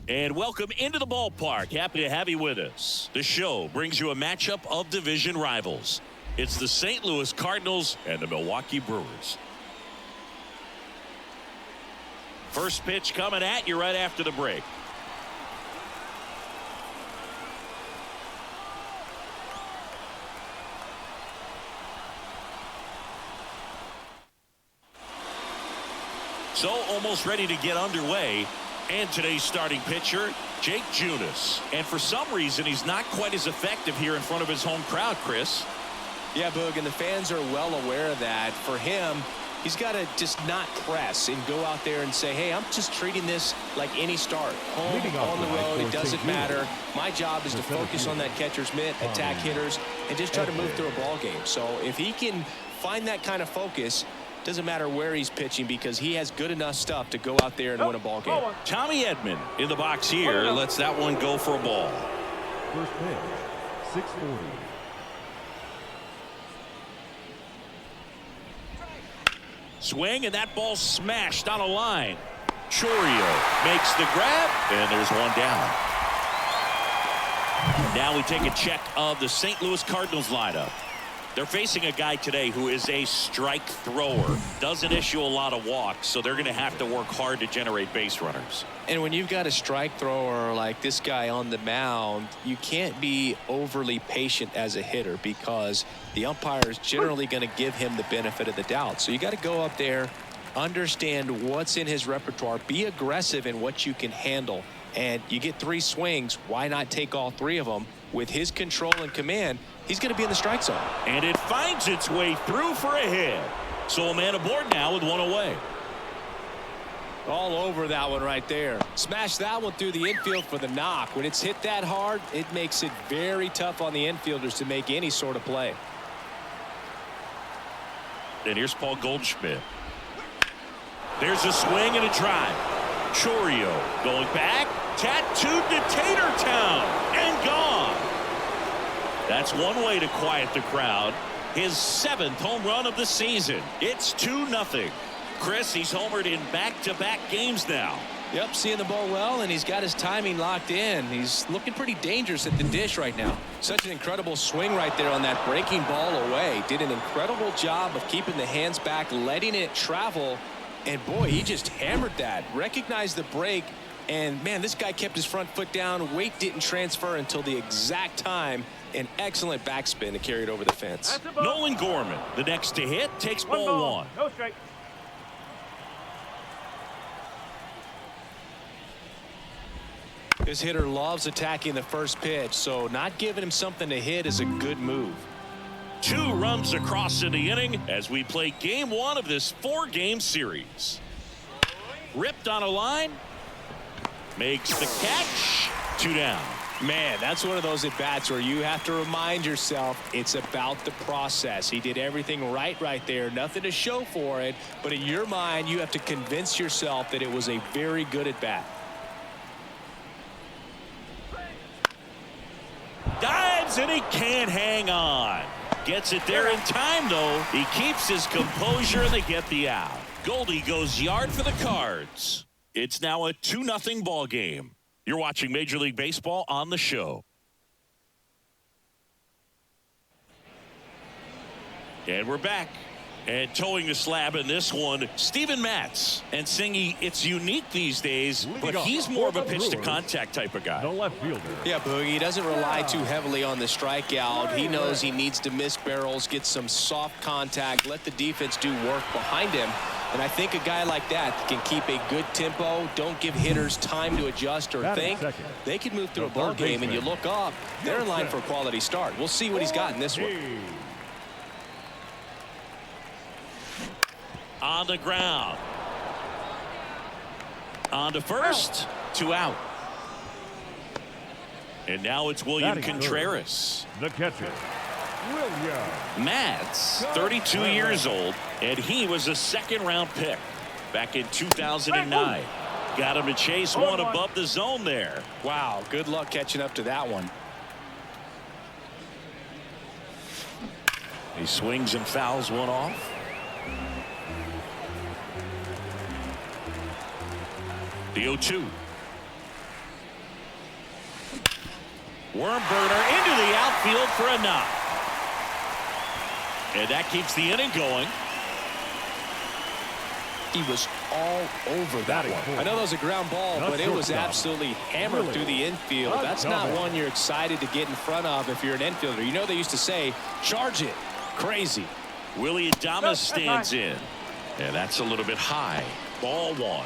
And welcome into the ballpark. Happy to have you with us. The show brings you a matchup of division rivals. It's the St. Louis Cardinals and the Milwaukee Brewers. First pitch coming at you right after the break. So almost ready to get underway. And today's starting pitcher, Jake Junis. And for some reason, he's not quite as effective here in front of his home crowd, Chris. Yeah, Boog, and the fans are well aware of that. For him, he's got to just not press and go out there and say, hey, I'm just treating this like any start. Home, on the road, it doesn't matter. My job is to focus on that catcher's mitt, attack hitters, and just try to move through a ball game. So if he can find that kind of focus, doesn't matter where he's pitching because he has good enough stuff to go out there and win a ball game. Tommy Edman in the box here lets that one go for a ball. First pitch, 640. Swing, and that ball smashed on a line. Chourio makes the grab, and there's one down. Now we take a check of the St. Louis Cardinals lineup. They're facing a guy today who is a strike thrower, doesn't issue a lot of walks, so they're going to have to work hard to generate base runners. And when you've got a strike thrower like this guy on the mound, you can't be overly patient as a hitter because the umpire is generally going to give him the benefit of the doubt. So you got to go up there, understand what's in his repertoire, be aggressive in what you can handle. And you get 3 swings, why not take all 3 of them? With his control and command, he's going to be in the strike zone. And it finds its way through for a hit. So a man aboard now with one away. All over that one right there. Smash that one through the infield for the knock. When it's hit that hard, it makes it very tough on the infielders to make any sort of play. And here's Paul Goldschmidt. There's a swing and a drive. Chourio going back, tattooed to Tatertown, and gone. That's one way to quiet the crowd. His 7th home run of the season. It's 2-0. Chris, he's homered in back-to-back games now. Yep, seeing the ball well, and he's got his timing locked in. He's looking pretty dangerous at the dish right now. Such an incredible swing right there on that breaking ball away. Did an incredible job of keeping the hands back, letting it travel. And boy, he just hammered that. Recognized the break. And man, this guy kept his front foot down. Weight didn't transfer until the exact time. An excellent backspin to carry it over the fence. Nolan Gorman, the next to hit, takes ball 1. No strike. This hitter loves attacking the first pitch, so not giving him something to hit is a good move. 2 runs across in the inning as we play game 1 of this 4-game series. Ripped on a line. Makes the catch. 2 down. Man, that's one of those at-bats where you have to remind yourself it's about the process. He did everything right there. Nothing to show for it. But in your mind, you have to convince yourself that it was a very good at-bat. Dives, and he can't hang on. Gets it there in time, though. He keeps his composure, and they get the out. Goldie goes yard for the Cards. It's now a 2-0 ball game. You're watching Major League Baseball on the show. And we're back. And towing the slab in this one, Steven Matz. And singing, it's unique these days, but he's more of a pitch-to-contact type of guy. No left fielder. Yeah, Boogie, he doesn't rely too heavily on the strikeout. He knows he needs to miss barrels, get some soft contact, let the defense do work behind him. And I think a guy like that can keep a good tempo, don't give hitters time to adjust or think. They can move through a ball game, and you look up, they're in line for a quality start. We'll see what he's got in this one. On the ground. On to first. 2 out. And now it's William Contreras. The catcher, William. Matz, 32 years old, and he was a 2nd-round pick back in 2009. Got him to chase one above the zone there. Wow, good luck catching up to that one. He swings and fouls one off. The 0-2. Worm burner into the outfield for a knock. And that keeps the inning going. He was all over that one. I know that was a ground ball, but it was absolutely hammered through the infield. That's not one you're excited to get in front of if you're an infielder. You know they used to say, charge it. Crazy. Willie Adames stands in. And that's a little bit high. Ball one.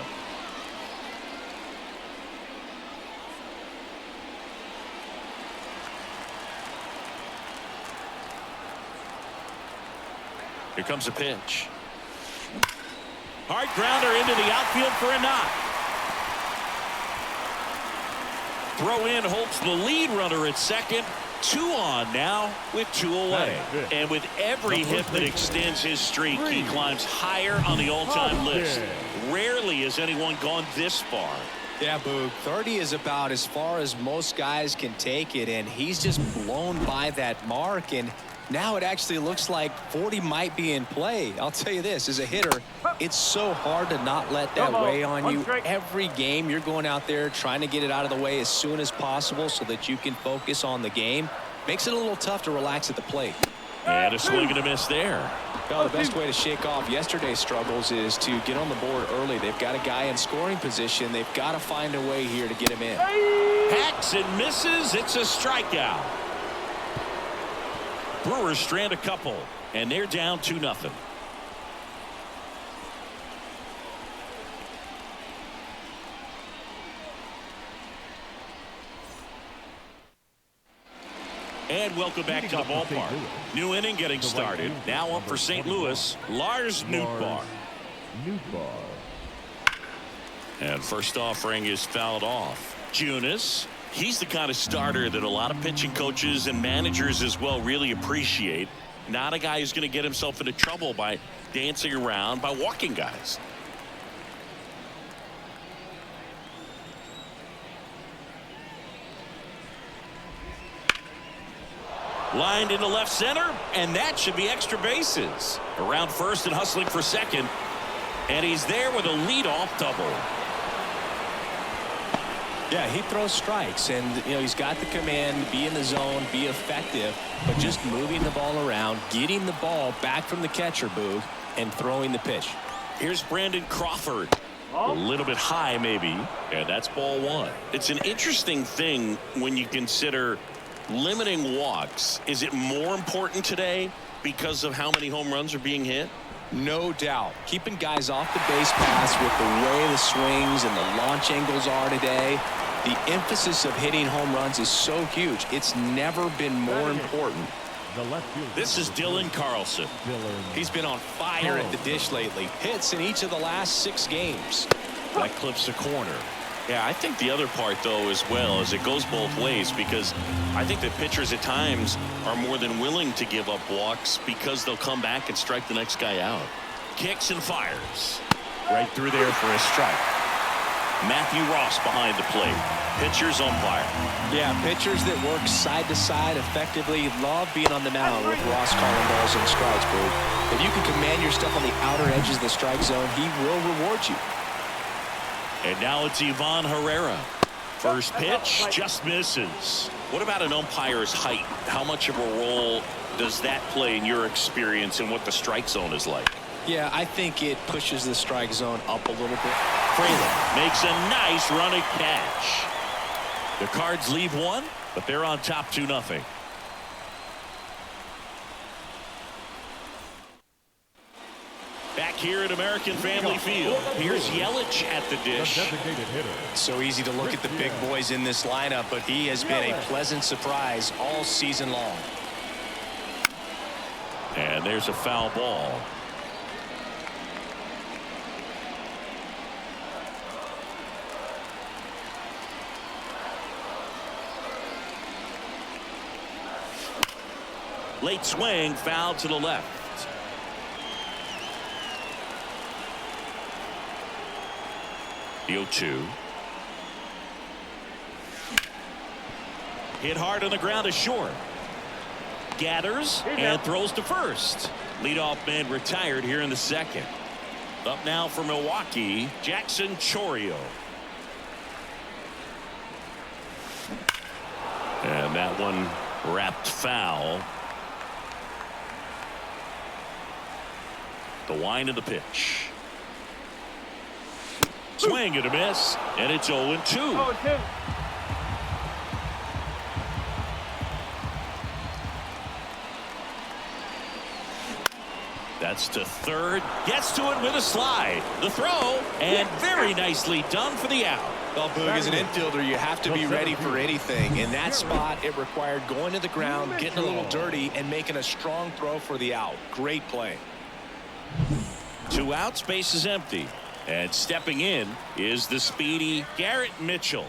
Here comes a pitch. Hard grounder into the outfield for a knock. Throw in holds the lead runner at second. 2 on now with 2 away. And with every hit that extends his streak, he climbs higher on the all-time list. Rarely has anyone gone this far. Yeah, Boog. 30 is about as far as most guys can take it, and he's just blown by that mark. And now it actually looks like 40 might be in play. I'll tell you this, as a hitter, it's so hard to not let that weigh on you. Every game you're going out there trying to get it out of the way as soon as possible so that you can focus on the game. Makes it a little tough to relax at the plate. And a swing and a miss there. Well, the best way to shake off yesterday's struggles is to get on the board early. They've got a guy in scoring position. They've got to find a way here to get him in. Hacks and misses. It's a strikeout. Brewers strand a couple, and they're down 2-0. And welcome back to the ballpark. New inning getting started. Now up for St. Louis, Lars Nootbaar. And first offering is fouled off. Junis. He's the kind of starter that a lot of pitching coaches and managers as well really appreciate. Not a guy who's going to get himself into trouble by dancing around, by walking guys. Lined into left center, and that should be extra bases. Around first and hustling for second. And he's there with a leadoff double. Yeah, he throws strikes, and he's got the command to be in the zone, be effective, but just moving the ball around, getting the ball back from the catcher, Boog, and throwing the pitch. Here's Brandon Crawford. A little bit high, maybe, and that's ball one. It's an interesting thing when you consider limiting walks. Is it more important today because of how many home runs are being hit? No doubt. Keeping guys off the base paths with the way the swings and the launch angles are today. The emphasis of hitting home runs is so huge. It's never been more important. This is Dylan Carlson. He's been on fire at the dish lately. Hits in each of the last 6 games. That clips the corner. Yeah, I think the other part, though, as well, is it goes both ways, because I think that pitchers at times are more than willing to give up walks because they'll come back and strike the next guy out. Kicks and fires. Right through there for a strike. Matthew Ross behind the plate. Pitchers umpire. Yeah, pitchers that work side to side effectively love being on the mound with Ross calling balls and strikes, bro. If you can command your stuff on the outer edges of the strike zone, he will reward you. And now it's Ivan Herrera. First pitch just misses. What about an umpire's height? How much of a role does that play in your experience and what the strike zone is like? Yeah, I think it pushes the strike zone up a little bit. Fraley makes a nice running catch. The Cards leave one, but they're on top 2-0. Back here at American Family Field. Here's Yelich at the dish. So easy to look at the big boys in this lineup, but he has been a pleasant surprise all season long. And there's a foul ball. Late swing, foul to the left. The 0-2. Hit hard on the ground is short. Gathers and throws to first. Leadoff man retired here in the second. Up now for Milwaukee, Jackson Chourio. And that one wrapped foul. The wind of the pitch. Swing and a miss, and it's 0-2. That's to third. Gets to it with a slide. The throw, and very nicely done for the out. Well, Boog, as an infielder, you have to be ready for anything. In that spot, it required going to the ground, getting a little dirty, and making a strong throw for the out. Great play. 2 outs, base is empty. And stepping in is the speedy Garrett Mitchell.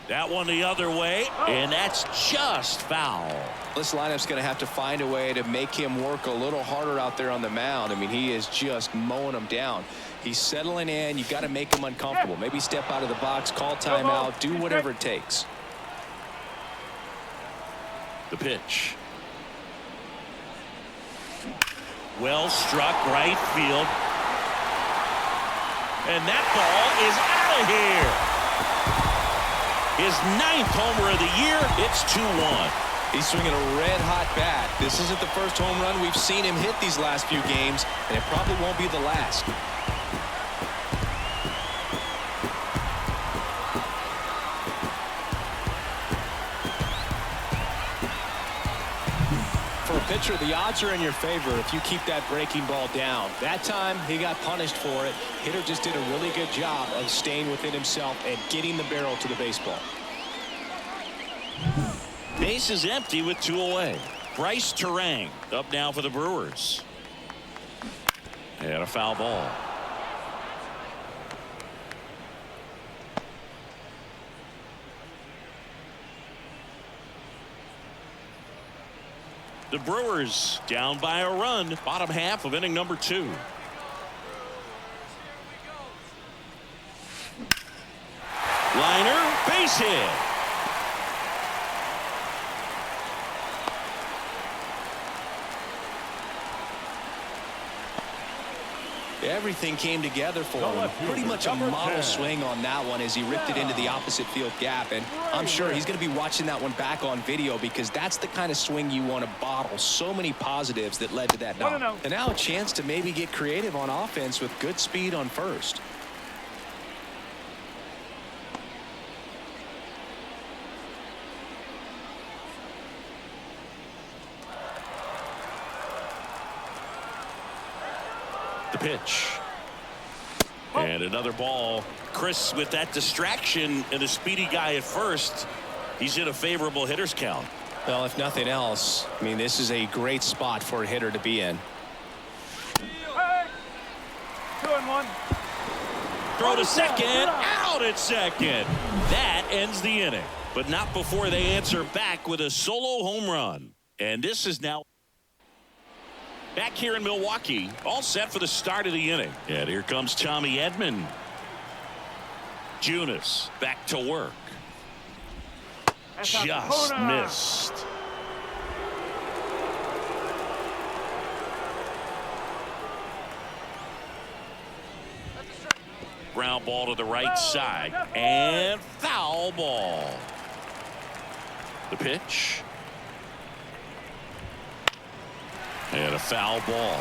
That one the other way, and that's just foul. This lineup's going to have to find a way to make him work a little harder out there on the mound. I mean, he is just mowing them down. He's settling in. You got to make him uncomfortable. Maybe step out of the box, call timeout, do whatever it takes. The pitch. Well struck right field. And that ball is out of here. His 9th homer of the year. It's 2-1. He's swinging a red-hot bat. This isn't the first home run we've seen him hit these last few games, and it probably won't be the last. For a pitcher, the odds are in your favor if you keep that breaking ball down. That time, he got punished for it. Hitter just did a really good job of staying within himself and getting the barrel to the baseball. Base is empty with 2 away. Bryce Terang up now for the Brewers. And a foul ball. The Brewers down by a run. Bottom half of inning number 2. Liner, base hit. Everything came together for him. Pretty much a model swing on that one as he ripped it into the opposite field gap. And I'm sure he's going to be watching that one back on video because that's the kind of swing you want to bottle. So many positives that led to that knock. And now a chance to maybe get creative on offense with good speed on first. The pitch. And another ball. Chris with that distraction and a speedy guy at first. He's in a favorable hitter's count. Well, if nothing else, I mean, this is a great spot for a hitter to be in. 2-1. Throw to second. Out at second. That ends the inning. But not before they answer back with a solo home run. And this is now back here in Milwaukee, all set for the start of the inning. And here comes Tommy Edman. Junis back to work. Just missed. Ground ball to the right side. And foul ball. The pitch. And a foul ball.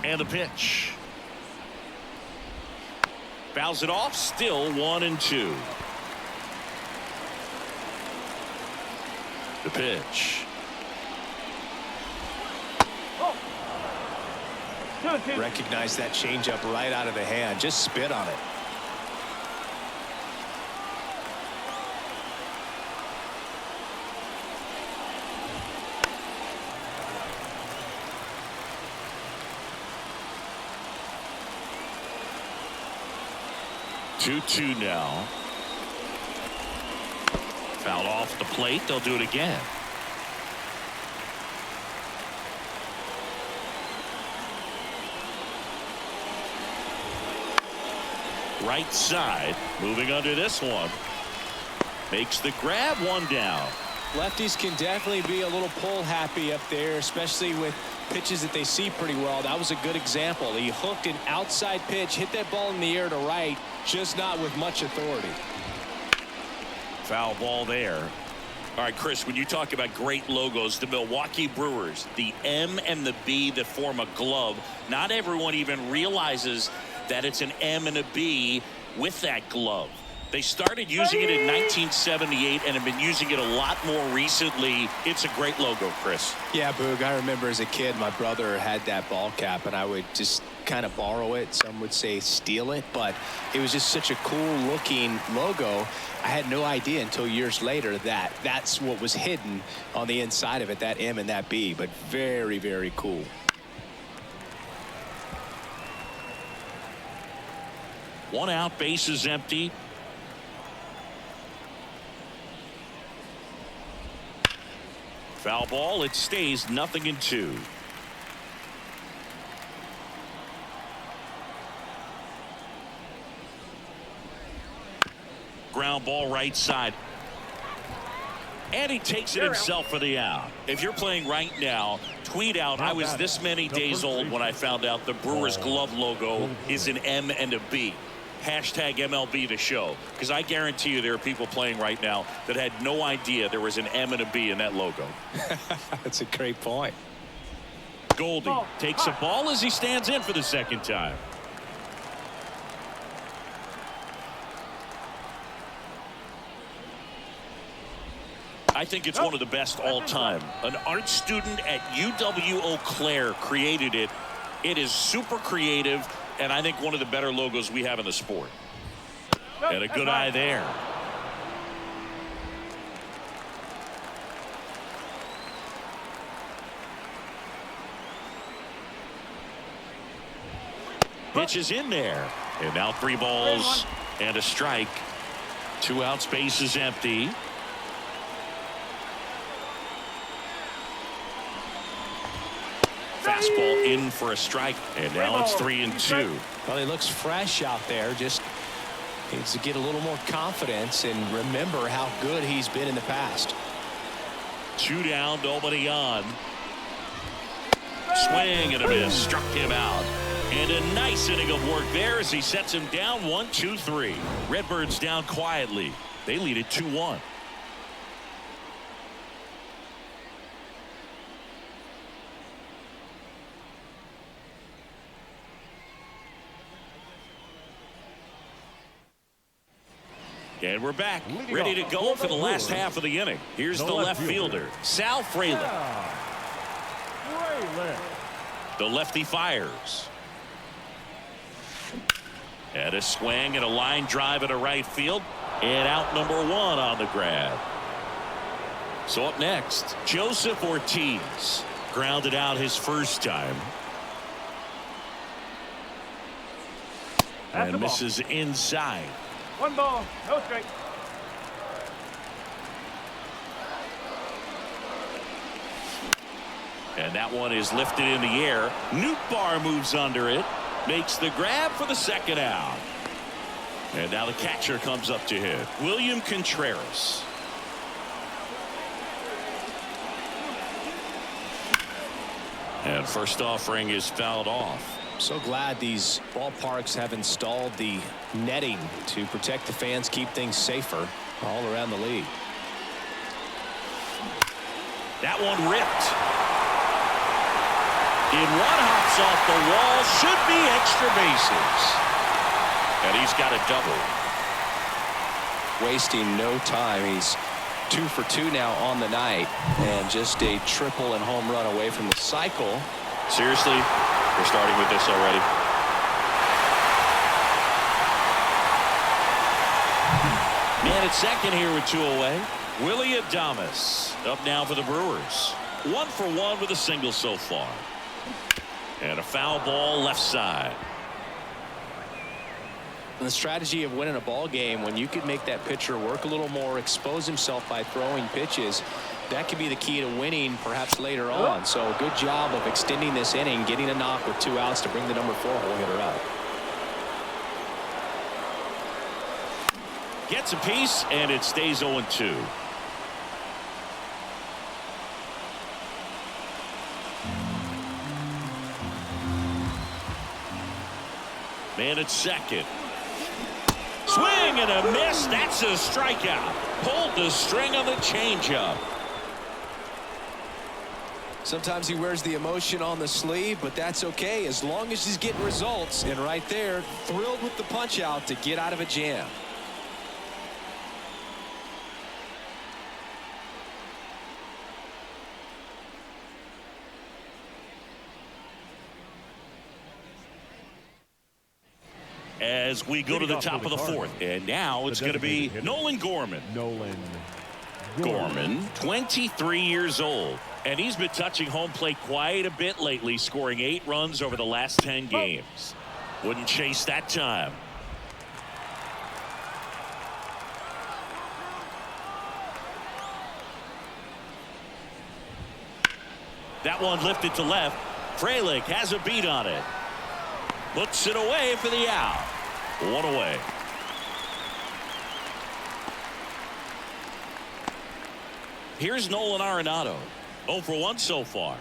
And the pitch. Fouls it off. Still 1-2. The pitch. Recognize that changeup right out of the hand. Just spit on it. Two now. Fouled off the plate. They'll do it again. Right side. Moving under this one. Makes the grab. 1 down. Lefties can definitely be a little pull happy up there, especially with pitches that they see pretty well. That was a good example. He hooked an outside pitch, hit that ball in the air to right, just not with much authority. Foul ball there. All right, Chris, when you talk about great logos, the Milwaukee Brewers, the M and the B that form a glove, not everyone even realizes that it's an M and a B with that glove. They started using it in 1978 and have been using it a lot more recently. It's a great logo, Chris. Yeah, Boog, I remember as a kid, my brother had that ball cap, and I would just kind of borrow it. Some would say steal it, but it was just such a cool looking logo. I had no idea until years later that that's what was hidden on the inside of it, that M and that B, but very, very cool. One out, base is empty. Foul ball, it stays 0-2. Ground ball right side. And he takes it himself for the out. If you're playing right now, tweet out, I was this many days old when I found out the Brewers glove logo is an M and a B. Hashtag MLB the show, because I guarantee you there are people playing right now that had no idea there was an M and a B in that logo. That's a great point. Goldie takes a ball as he stands in for the second time. I think it's one of the best all time. An art student at UW Eau Claire created it. It is super creative, and I think one of the better logos we have in the sport. And a good eye there. Pitch is in there. And now 3 balls and a strike. 2 outs, base is empty. Fastball in for a strike, and now it's 3-2. Well, he looks fresh out there. Just needs to get a little more confidence and remember how good he's been in the past. 2 down, nobody on. Swing and a miss, struck him out. And a nice inning of work there as he sets him down 1-2-3. Redbirds down quietly. They lead it 2-1. And we're back, ready to go for the last half of the inning. Here's the left fielder, Sal Frelick. The lefty fires. And a swing and a line drive into right field. And out number 1 on the grab. So up next, Joseph Ortiz. Grounded out his first time. And misses inside. 1 ball, no strike. And that one is lifted in the air. Nootbaar moves under it. Makes the grab for the second out. And now the catcher comes up to hit. William Contreras. And first offering is fouled off. So glad these ballparks have installed the netting to protect the fans, keep things safer all around the league. That one ripped. In one hops off the wall, should be extra bases. And he's got a double. Wasting no time. He's 2 for 2 now on the night, and just a triple and home run away from the cycle. Seriously, we're starting with this already. Man at second here with 2 away. Willie Adames up now for the Brewers. 1 for 1 with a single so far. And a foul ball left side. The strategy of winning a ball game, when you could make that pitcher work a little more, expose himself by throwing pitches, that could be the key to winning perhaps later on. So good job of extending this inning, getting a knock with 2 outs to bring the number 4 hole hitter out. Gets a piece, and it stays 0-2. Man at second. Swing and a miss. That's a strikeout. Pulled the string on the changeup. Sometimes he wears the emotion on the sleeve, but that's okay as long as he's getting results. And right there, thrilled with the punch out to get out of a jam. As we go to the top of the fourth, and now it's going to be Nolan Gorman. Gorman, 23 years old, and he's been touching home plate quite a bit lately, scoring 8 runs over the last 10 games. Wouldn't chase that time. That one lifted to left. Frelick has a beat on it. Puts it away for the out. 1 away. Here's Nolan Arenado. 0 for 1 so far.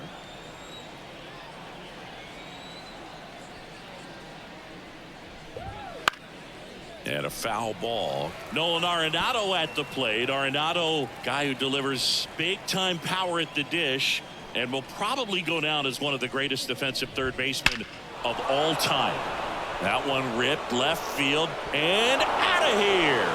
And a foul ball. Nolan Arenado at the plate. Arenado, guy who delivers big-time power at the dish and will probably go down as one of the greatest defensive third basemen of all time. That one ripped left field and out of here.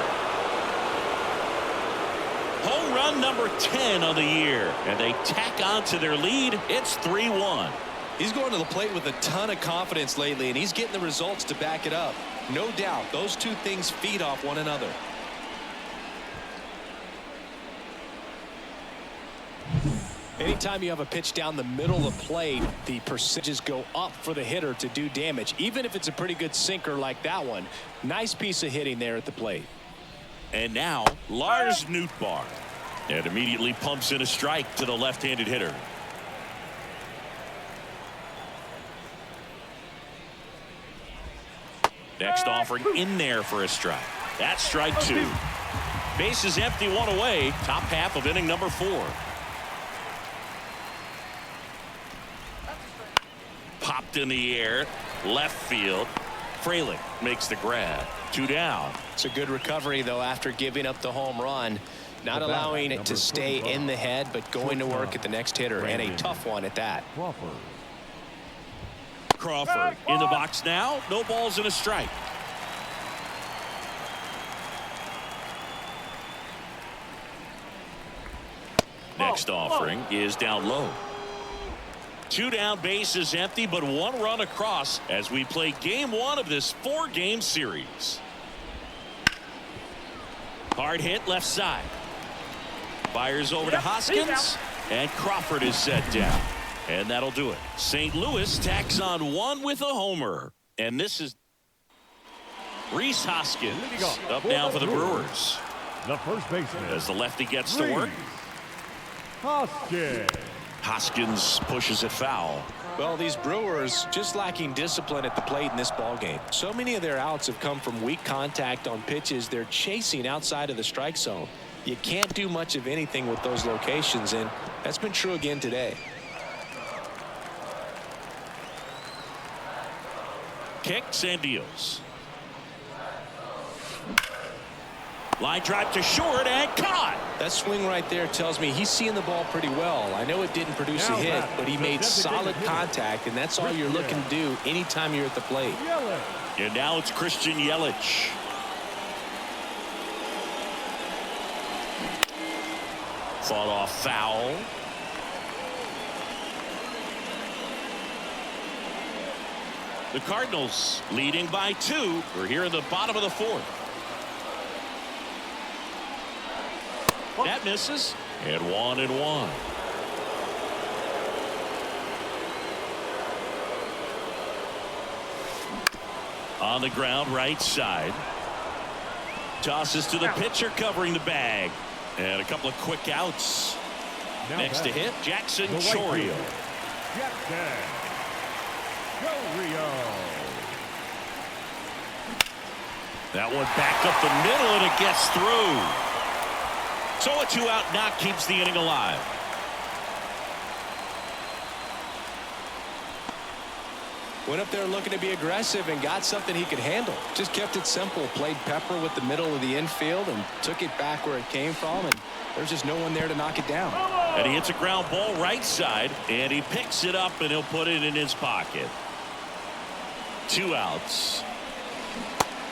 Home run number 10 on the year, and they tack on to their lead. It's 3-1. He's going to the plate with a ton of confidence lately, and he's getting the results to back it up. No doubt, those two things feed off one another. Anytime you have a pitch down the middle of the plate, the percentages go up for the hitter to do damage, even if it's a pretty good sinker like that one. Nice piece of hitting there at the plate. And now Lars Nootbaar, and immediately pumps in a strike to the left-handed hitter. Next offering in there for a strike. That's strike 2. Base is empty, 1 away. Top half of inning number 4. Popped in the air, left field. Frelick makes the grab. 2 down. It's a good recovery, though, after giving up the home run. Not allowing it to stay in the head, but going to work at the next hitter, and a tough one at that. Crawford in the box now. No balls and a strike. Next offering is down low. 2 down, base is empty, but 1 run across as we play game 1 of this 4-game series. Hard hit left side. Fires over to Hoskins, and Crawford is set down. And that'll do it. St. Louis tacks on 1 with a homer. And this is Rhys Hoskins up now for the Brewers. The first baseman, as the lefty gets to work. Hoskins pushes it foul. Well, these Brewers just lacking discipline at the plate in this ball game. So many of their outs have come from weak contact on pitches they're chasing outside of the strike zone. You can't do much of anything with those locations, and that's been true again today. Kicks and deals. Line drive to short and caught. That swing right there tells me he's seeing the ball pretty well. I know it didn't produce a hit, but he made solid contact, and that's all you're looking to do anytime you're at the plate. And now it's Christian Yelich. Fought off foul. The Cardinals leading by 2. We're here in the bottom of the 4th. That misses. And 1-1. On the ground, right side. Tosses to the pitcher covering the bag. And a couple of quick outs. Next to hit, Jackson Chourio. That one back up the middle, and it gets through. So a 2-out knock keeps the inning alive. Went up there looking to be aggressive and got something he could handle. Just kept it simple. Played pepper with the middle of the infield and took it back where it came from. And there's just no one there to knock it down. And he hits a ground ball right side. And he picks it up and he'll put it in his pocket. 2 outs.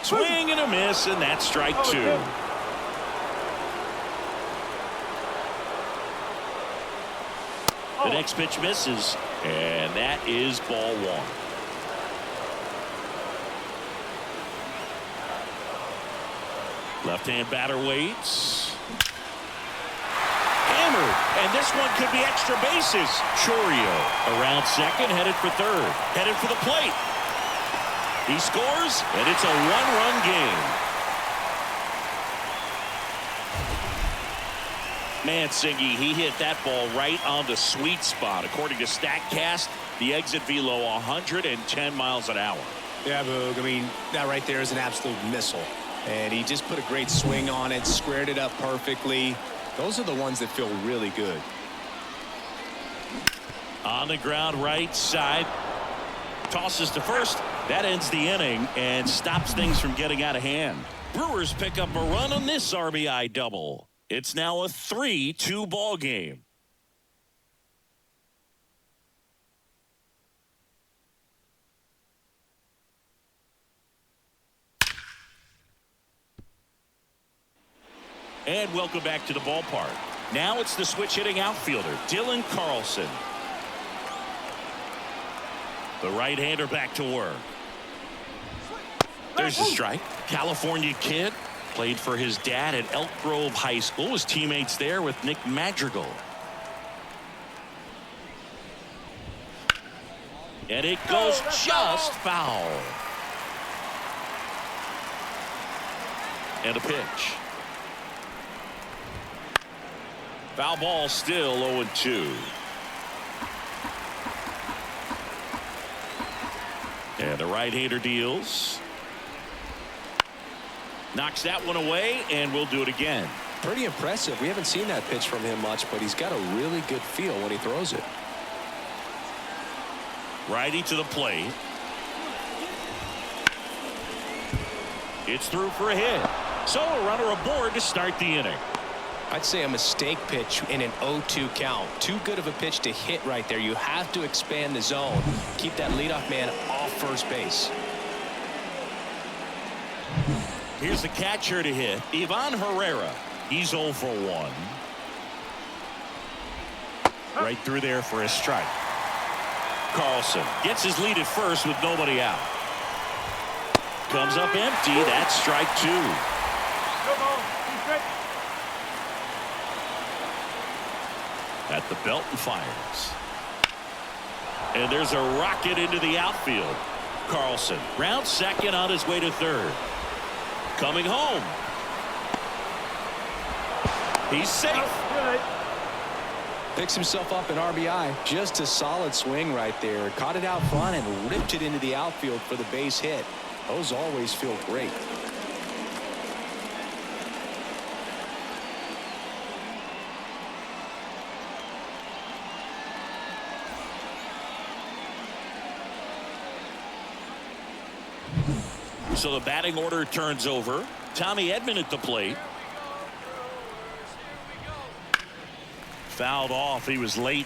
Swing and a miss, and that's strike 2. The next pitch misses, and that is ball 1. Left-hand batter waits. Hammered, and this one could be extra bases. Chourio around second, headed for third, headed for the plate. He scores, and it's a 1-run game. Mancini, he hit that ball right on the sweet spot. According to StatCast, the exit velo 110 miles an hour. Yeah, Boog. I mean, that right there is an absolute missile. And he just put a great swing on it, squared it up perfectly. Those are the ones that feel really good. On the ground right side. Tosses to first. That ends the inning and stops things from getting out of hand. Brewers pick up a run on this RBI double. It's now a 3-2 ball game. And welcome back to the ballpark. Now it's the switch hitting outfielder, Dylan Carlson. The right-hander back to work. There's a strike. California kid. Played for his dad at Elk Grove High School. His teammates there with Nick Madrigal. And it goes just foul. And a pitch. Foul ball, still 0-2. And the right-hander deals. Knocks that one away, and we'll do it again. Pretty impressive. We haven't seen that pitch from him much, but he's got a really good feel when he throws it. Righty to the plate. It's through for a hit. So a runner aboard to start the inning. I'd say a mistake pitch in an 0-2 count. Too good of a pitch to hit right there. You have to expand the zone. Keep that leadoff man off first base. Here's the catcher to hit, Ivan Herrera. He's 0 for 1. Right through there for a strike. Carlson gets his lead at first with nobody out. Comes up empty. That's strike 2. At the belt and fires. And there's a rocket into the outfield. Carlson rounds second on his way to third. Coming home. He's safe. Picks himself up an RBI. Just a solid swing right there. Caught it out front and ripped it into the outfield for the base hit. Those always feel great. So the batting order turns over. Tommy Edman at the plate. Fouled off. He was late.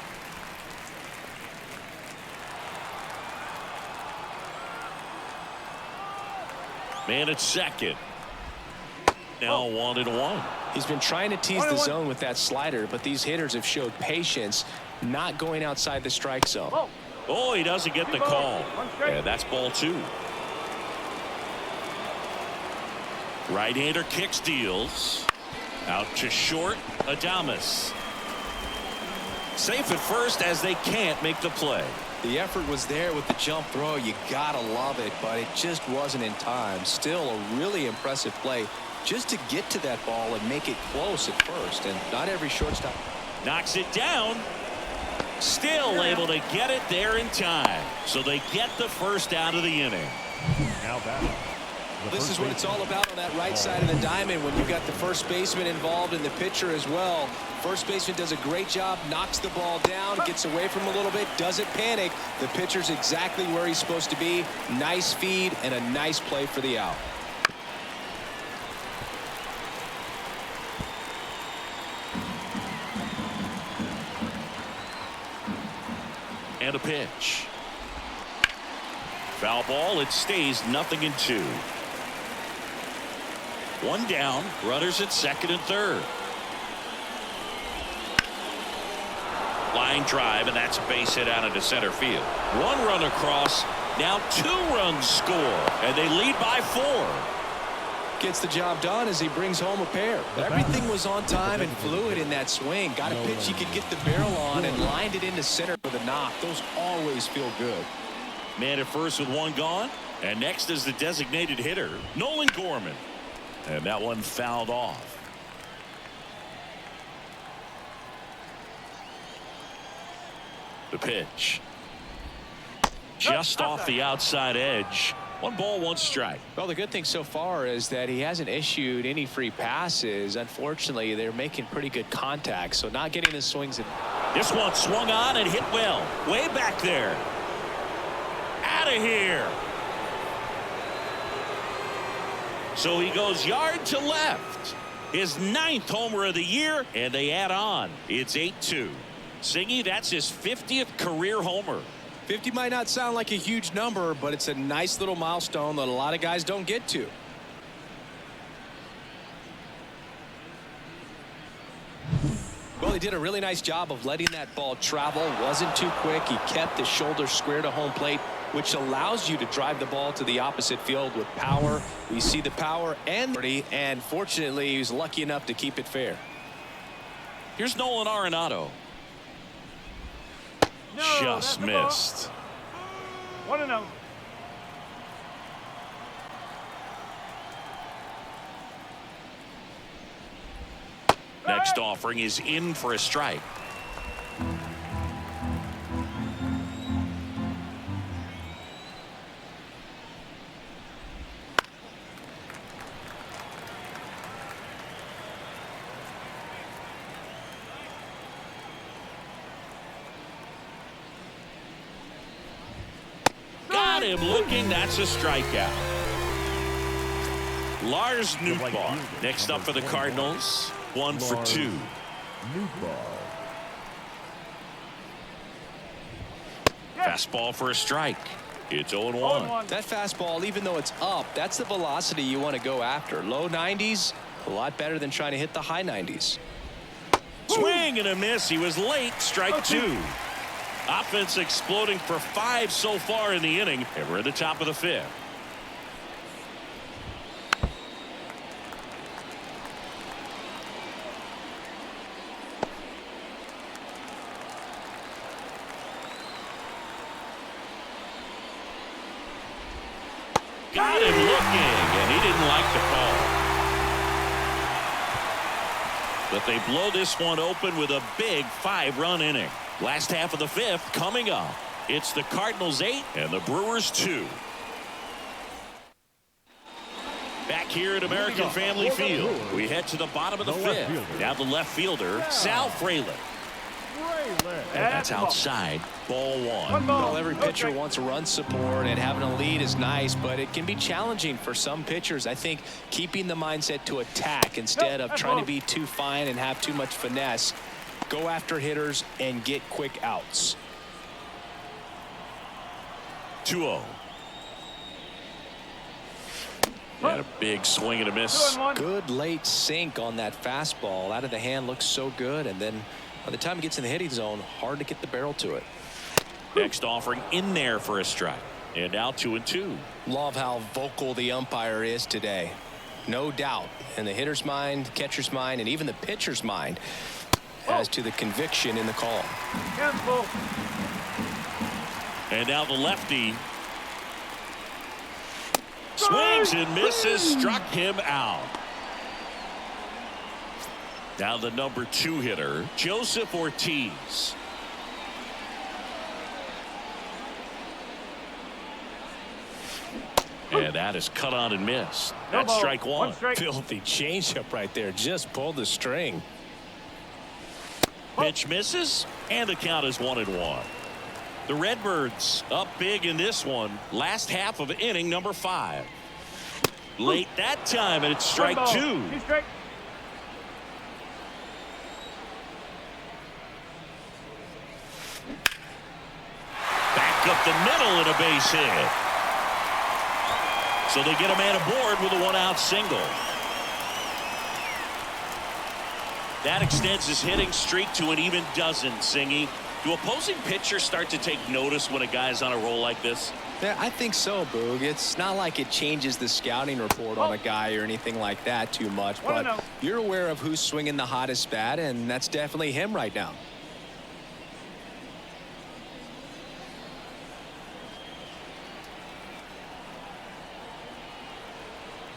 Man at second. Now 1-1. He's been trying to tease the zone with that slider, but these hitters have showed patience, not going outside the strike zone. Oh, he doesn't get the call. And that's ball 2. Right-hander kicks, deals. Out to short, Adames. Safe at first as they can't make the play. The effort was there with the jump throw. You gotta love it, but it just wasn't in time. Still a really impressive play just to get to that ball and make it close at first, and not every shortstop. Knocks it down. Still able to get it there in time. So they get the first out of the inning. Now batting, This is what it's all about on that right side of the diamond when you've got the first baseman involved and the pitcher as well. First baseman does a great job, knocks the ball down, gets away from him a little bit, doesn't panic. The pitcher's exactly where he's supposed to be. Nice feed and a nice play for the out. And a pitch. Foul ball. It stays 0-2. One down. Runners at second and third. Line drive, and that's a base hit out into center field. One run across. Now 2 runs score, and they lead by 4. Gets the job done as he brings home a pair. Everything was on time and fluid in that swing. Got a pitch he could get the barrel on and lined it into center with a knock. Those always feel good. Man at first with 1 gone, and next is the designated hitter, Nolan Gorman. And that one fouled off. The pitch. Just off the outside edge. 1 ball, 1 strike. Well, the good thing so far is that he hasn't issued any free passes. Unfortunately, they're making pretty good contact, so not getting the swings. This one swung on and hit well. Way back there. Out of here. So he goes yard to left. His 9th homer of the year, and they add on. It's 8-2. Singy, that's his 50th career homer. 50 might not sound like a huge number, but it's a nice little milestone that a lot of guys don't get to. Well, he did a really nice job of letting that ball travel. Wasn't too quick. He kept his shoulders square to home plate, which allows you to drive the ball to the opposite field with power. We see the power and fortunately, he was lucky enough to keep it fair. Here's Nolan Arenado. Just missed. 1-0. Next offering is in for a strike. Got him looking. That's a strikeout. Lars Nootbaar next up for the Cardinals. 1 for 2. Fastball for a strike. It's 0-1. That fastball, even though it's up, that's the velocity you want to go after. Low 90s, a lot better than trying to hit the high 90s. Swing and a miss. He was late. Strike 2. Offense exploding for 5 so far in the inning, and we're at the top of the 5th. Got him looking, and he didn't like the call. But they blow this one open with a big 5-run inning. Last half of the 5th coming up. It's the Cardinals 8 and the Brewers 2. Back here at American Family Field, we head to the bottom of the 5th. Now the left fielder, Sal Frelick. That's outside. Ball 1. Well, every pitcher wants run support, and having a lead is nice, but it can be challenging for some pitchers. I think keeping the mindset to attack instead of trying to be too fine and have too much finesse. Go after hitters and get quick outs. 2-0. And a big swing and a miss. Good late sink on that fastball. Out of the hand, looks so good, and then by the time it gets in the hitting zone, hard to get the barrel to it. Next offering in there for a strike. And now 2-2. Love how vocal the umpire is today. No doubt in the hitter's mind, catcher's mind, and even the pitcher's mind as to the conviction in the call. And now the lefty swings and misses, struck him out. Now the number 2 hitter, Joseph Ortiz. And that is cut on and missed. No That's ball. strike one. Strike. Filthy changeup right there. Just pulled the string. Pitch misses, and the count is 1-1. The Redbirds up big in this one. Last half of inning number 5. Late that time, and it's strike 2. 2 strike. Back up the middle and a base hit. So they get a man aboard with a 1-out single. That extends his hitting streak to an even dozen, Singy. Do opposing pitchers start to take notice when a guy's on a roll like this? Yeah, I think so, Boog. It's not like it changes the scouting report on a guy or anything like that too much, but you're aware of who's swinging the hottest bat, and that's definitely him right now.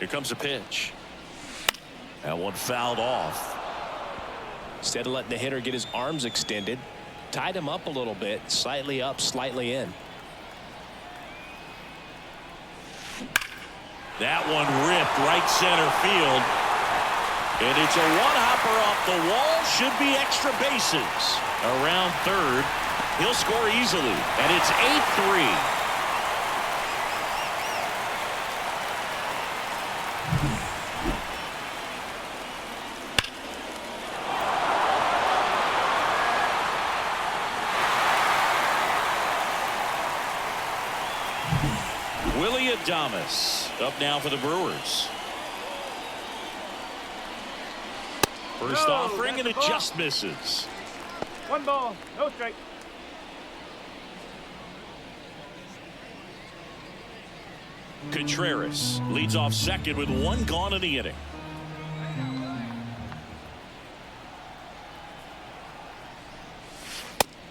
Here comes a pitch. That one fouled off. Instead of letting the hitter get his arms extended, tied him up a little bit, slightly up, slightly in. That one ripped right center field. And it's a one-hopper off the wall. Should be extra bases. Around third. He'll score easily. And it's 8-3. Adames up now for the Brewers. First offering, and it just misses. 1 ball, no strike. Contreras leads off second with 1 gone in the inning.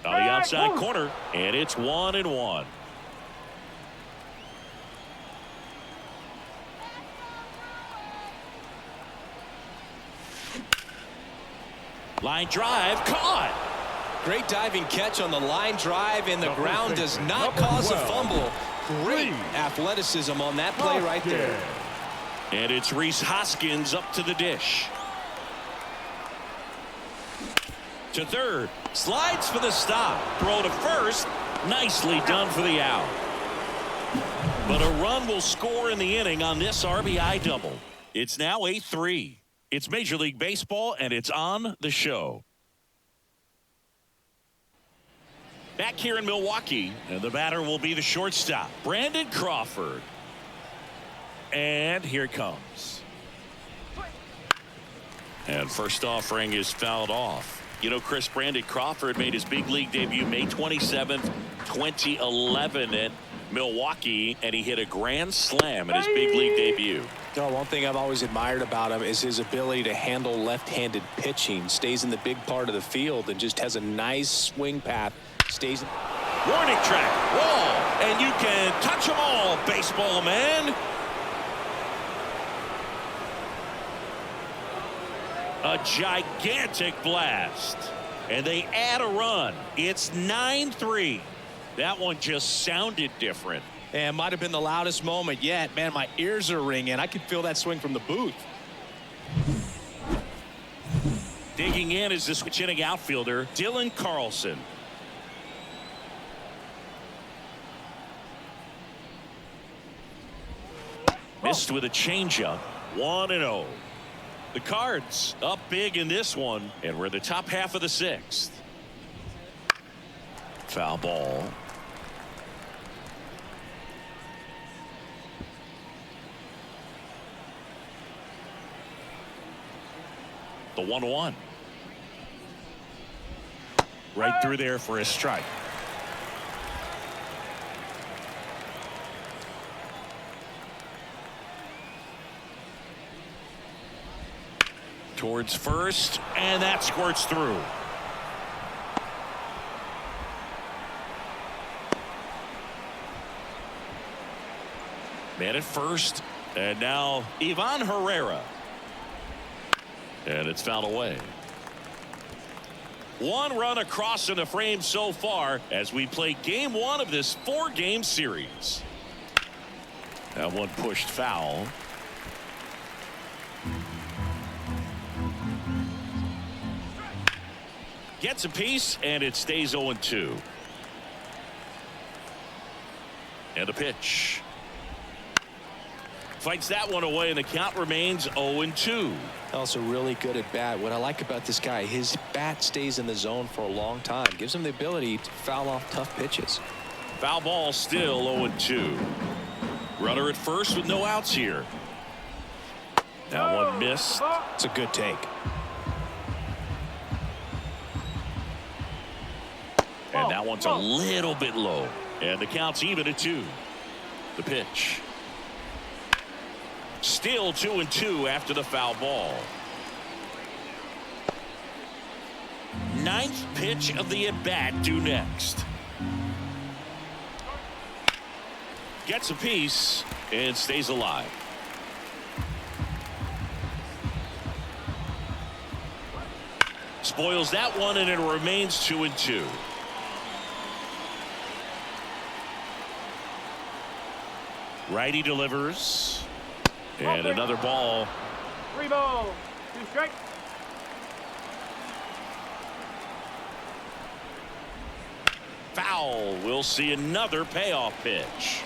On the outside corner, and it's 1-1. Line drive, caught. Great diving catch on the line drive, and the ground does not cause a fumble. Great athleticism on that play right there. And it's Rhys Hoskins up to the dish. To third, slides for the stop. Throw to first, nicely done for the out. But a run will score in the inning on this RBI double. It's now 8-3. It's Major League Baseball, and it's on the show. Back here in Milwaukee, and the batter will be the shortstop, Brandon Crawford. And here it comes. And first offering is fouled off. You know, Chris, Brandon Crawford made his big league debut May 27th, 2011 at Milwaukee, and he hit a grand slam in his big league debut. No, one thing I've always admired about him is his ability to handle left-handed pitching. Stays in the big part of the field and just has a nice swing path. Stays. Warning track, wall, and you can touch them all, baseball man. A gigantic blast, and they add a run. It's 9-3. That one just sounded different. And might have been the loudest moment yet. Man, my ears are ringing. I could feel that swing from the booth. Digging in is the switch-hitting outfielder, Dylan Carlson. Missed with a changeup. 1-0. The Cards up big in this one, and we're in the top half of the 6th. Foul ball. The 1-1. Right through there for a strike. Towards first, and that squirts through. Man at first, and now Ivan Herrera. And it's fouled away. 1 run across in the frame so far as we play game 1 of this 4-game series. That one pushed foul. Gets a piece, and it stays 0-2. And a pitch. Fights that one away, and the count remains 0-2. Also really good at bat. What I like about this guy, his bat stays in the zone for a long time. Gives him the ability to foul off tough pitches. Foul ball, still 0-2. Runner at first with no outs here. That one missed. It's a good take. And that one's a little bit low. And the count's even at 2. The pitch. Still 2-2 after the foul ball. 9th pitch of the at-bat due next. Gets a piece and stays alive. Spoils that one, and it remains 2-2. Righty delivers. And another ball. 3 balls, 2 strikes. Foul. We'll see another payoff pitch.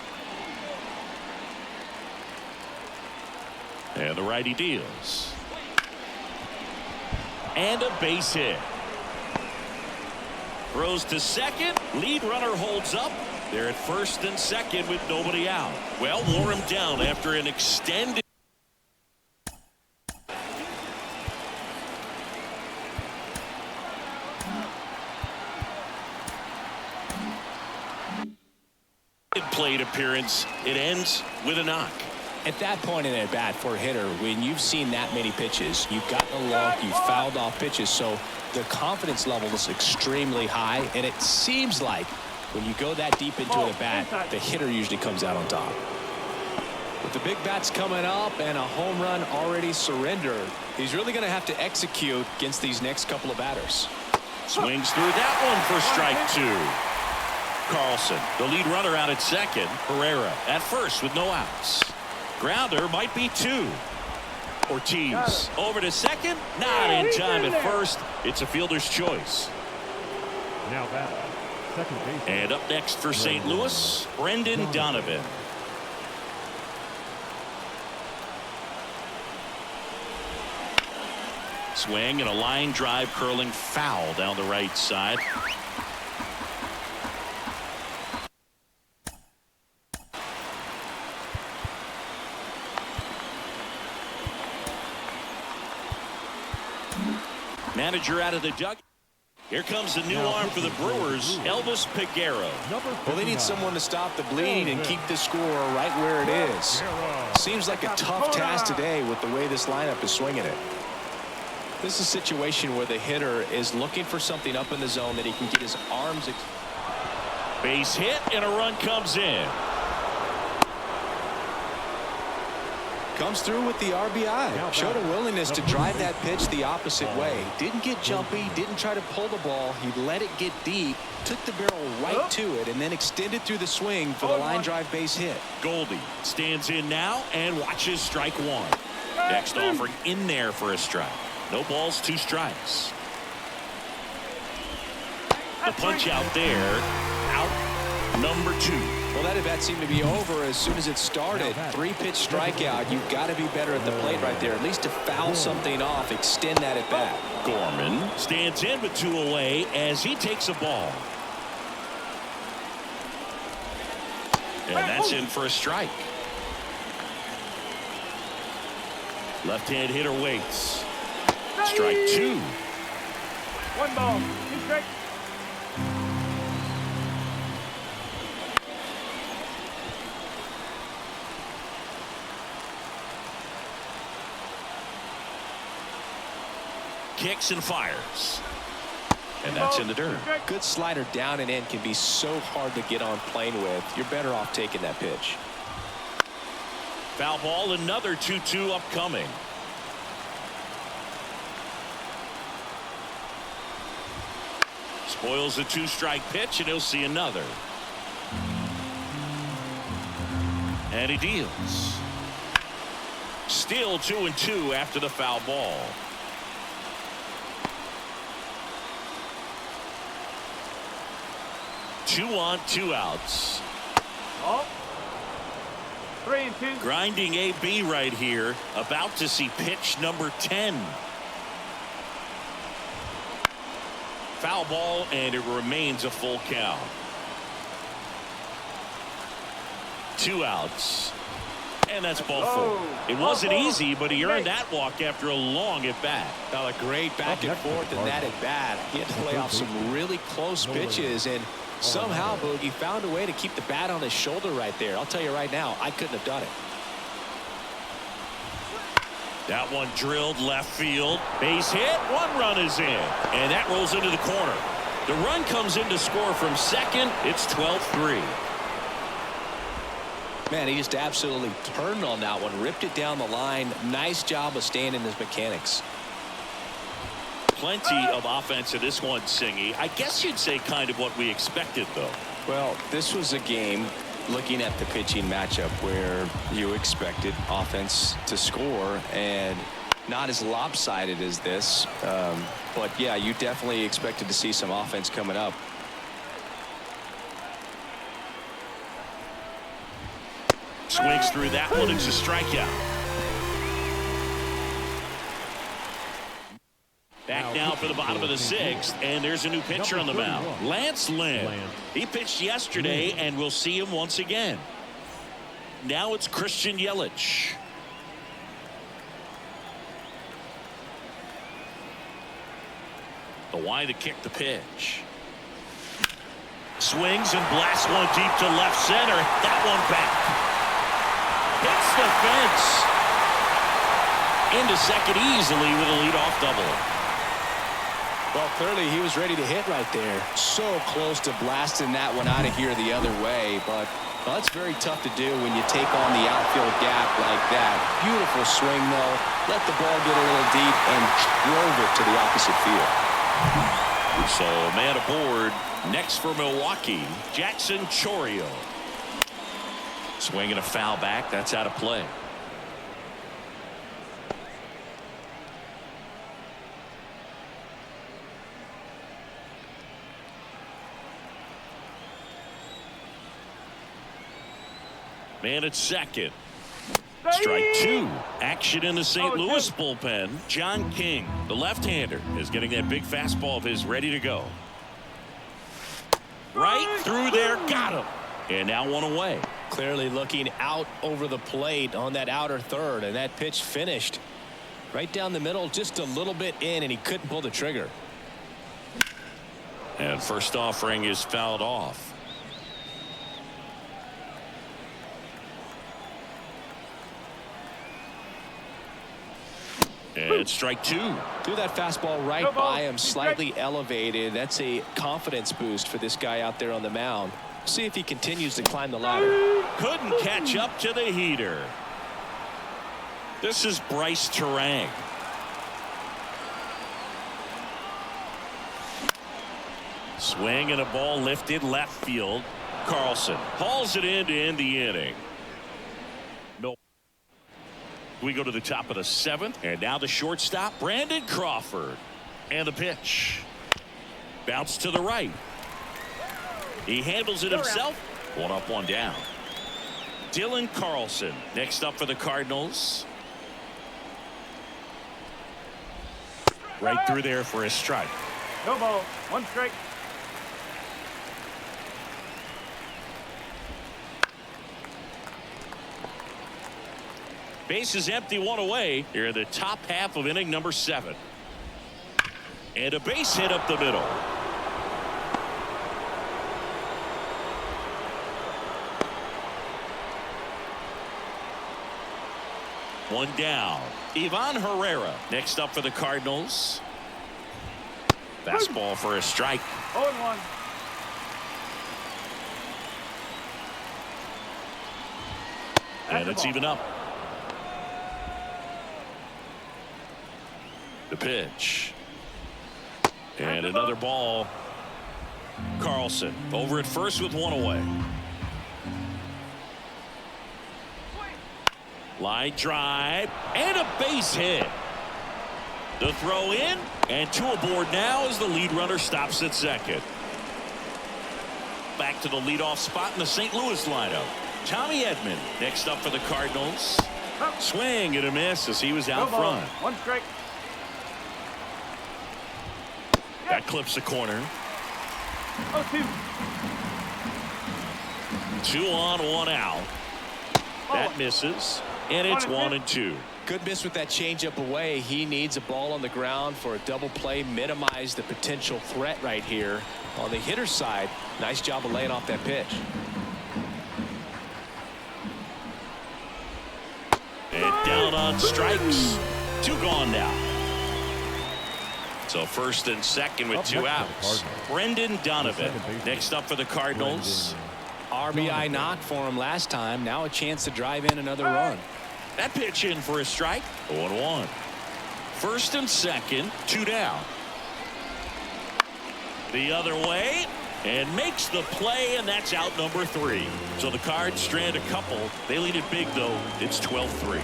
And the righty deals. And a base hit. Throws to second. Lead runner holds up. They're at first and second with nobody out. Well, wore him down after an extended plate appearance. It ends with a knock. At that point in at bat for a hitter, when you've seen that many pitches, you've gotten a walk, you've fouled off pitches, so the confidence level is extremely high, and it seems like when you go that deep into an at bat, the hitter usually comes out on top. With the big bats coming up and a home run already surrendered, he's really going to have to execute against these next couple of batters. Swings through that one for strike 2. Carlson, the lead runner, out at second. Herrera at first with no outs. Grounder might be 2. Ortiz over to second. Not in time at first. It's a fielder's choice. Now back. Second base. And up next for St. Louis, Brendan Donovan. Swing and a line drive curling foul down the right side. Manager out of the dugout. Here comes the new arm for the Brewers, Elvis Peguero. Well, they need someone to stop the bleed and keep the score right where it is. Seems like a tough task today with the way this lineup is swinging it. This is a situation where the hitter is looking for something up in the zone that he can get his arms. Base hit and a run comes in. Comes through with the RBI. Showed a willingness to drive that pitch the opposite way. Didn't get jumpy, didn't try to pull the ball. He let it get deep, took the barrel right to it, and then extended through the swing for the line drive base hit. Goldie stands in now and watches strike 1. Next offering in there for a strike. No balls, 2 strikes. The punch out there. Out number 2. Well, that at-bat seemed to be over as soon as it started. 3-pitch strikeout. You've got to be better at the plate right there, at least to foul something off, extend that at-bat. Gorman stands in with 2 away as he takes a ball. And that's in for a strike. Left-hand hitter waits. Strike 2. 1 ball, 2 strikes. Kicks and fires. And that's in the dirt. Good slider down and in can be so hard to get on plane with. You're better off taking that pitch. Foul ball, another 2-2 upcoming. Spoils the 2-strike pitch, and he'll see another. And he deals. Still 2-2 after the foul ball. Two on, 2 outs. Oh. 3-2. Grinding AB right here. About to see pitch number 10. Foul ball, and it remains a full count. 2 outs. And that's ball 4. It wasn't easy, but he earned that walk after a long at-bat. Well, a great back and forth in that at-bat. He had to lay off some really close pitches, and somehow Boogie found a way to keep the bat on his shoulder right there. I'll tell you right now, I couldn't have done it. That one drilled left field. Base hit. 1 run is in. And that rolls into the corner. The run comes in to score from second. It's 12-3. Man, he just absolutely turned on that one. Ripped it down the line. Nice job of staying in his mechanics. Plenty of offense in this one, Singy. I guess you'd say kind of what we expected, though. Well, this was a game, looking at the pitching matchup, where you expected offense to score, and not as lopsided as this. But, yeah, you definitely expected to see some offense coming up. Swings through that one. It's a strikeout. Back now for the bottom of the 6th, and there's a new pitcher on the mound. Lance Lynn. He pitched yesterday, and we'll see him once again. Now it's Christian Yelich. The wide to kick the pitch. Swings and blasts one deep to left center. That one back. Hits the fence. Into second easily with a leadoff double. Well, clearly he was ready to hit right there. So close to blasting that one out of here the other way, but well, that's very tough to do when you take on the outfield gap like that. Beautiful swing, though. Let the ball get a little deep and drove it to the opposite field. So, man aboard. Next for Milwaukee, Jackson Chourio. Swinging a foul back. That's out of play. Man at second. Strike 2. Action in the St. Louis bullpen. John King, the left-hander, is getting that big fastball of his ready to go. Right through there. Got him. And now 1 away. Clearly looking out over the plate on that outer third, and that pitch finished right down the middle, just a little bit in, and he couldn't pull the trigger. And first offering is fouled off. And strike 2. Threw that fastball right by him, slightly elevated. That's a confidence boost for this guy out there on the mound. See if he continues to climb the ladder. Couldn't catch up to the heater. This is Bryce Terang. Swing and a ball lifted left field. Carlson hauls it in to end the inning. We go to the top of the 7th, and now the shortstop, Brandon Crawford. And the pitch. Bounce to the right. He handles it himself. 1 up, 1 down. Dylan Carlson next up for the Cardinals. Right through there for a strike. No ball. 1 strike. Base is empty, 1 away. Here in the top half of inning number 7. And a base hit up the middle. One down. Ivan Herrera next up for the Cardinals. Fastball for a strike. 0-1. And it's even up. The pitch. And another ball. Carlson over at first with 1 away. Line drive and a base hit. The throw in and two aboard now as the lead runner stops at second. Back to the leadoff spot in the St. Louis lineup. Tommy Edman next up for the Cardinals. Swing and a miss as he was out front. One strike. That clips the corner. 0-2. 2 on, 1 out. That misses, and it's 1-2. Good miss with that changeup away. He needs a ball on the ground for a double play. Minimize the potential threat right here. On the hitter's side, nice job of laying off that pitch. And down on strikes. 2 gone now. So first and second with 2 outs. Brendan Donovan next up for the Cardinals. RBI knock for him last time. Now a chance to drive in another run. That pitch in for a strike. 0-1. First and second, 2 down. The other way and makes the play, and that's out number 3. So the Cards strand a couple. They lead it big though. It's 12-3.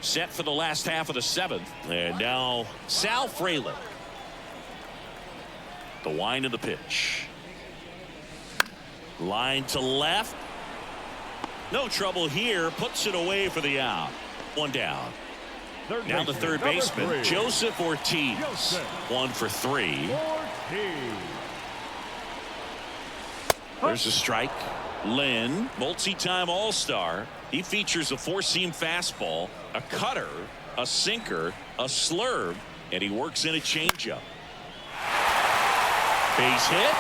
Set for the last half of the 7th. And now Sal Frelick. The wind of the pitch. Line to left. No trouble here. Puts it away for the out. 1 down. Now the third baseman, Joseph Ortiz. 1 for 3. There's a strike. Lynn, multi-time All-Star. He features a 4-seam fastball, a cutter, a sinker, a slurve, and he works in a changeup. Base hit.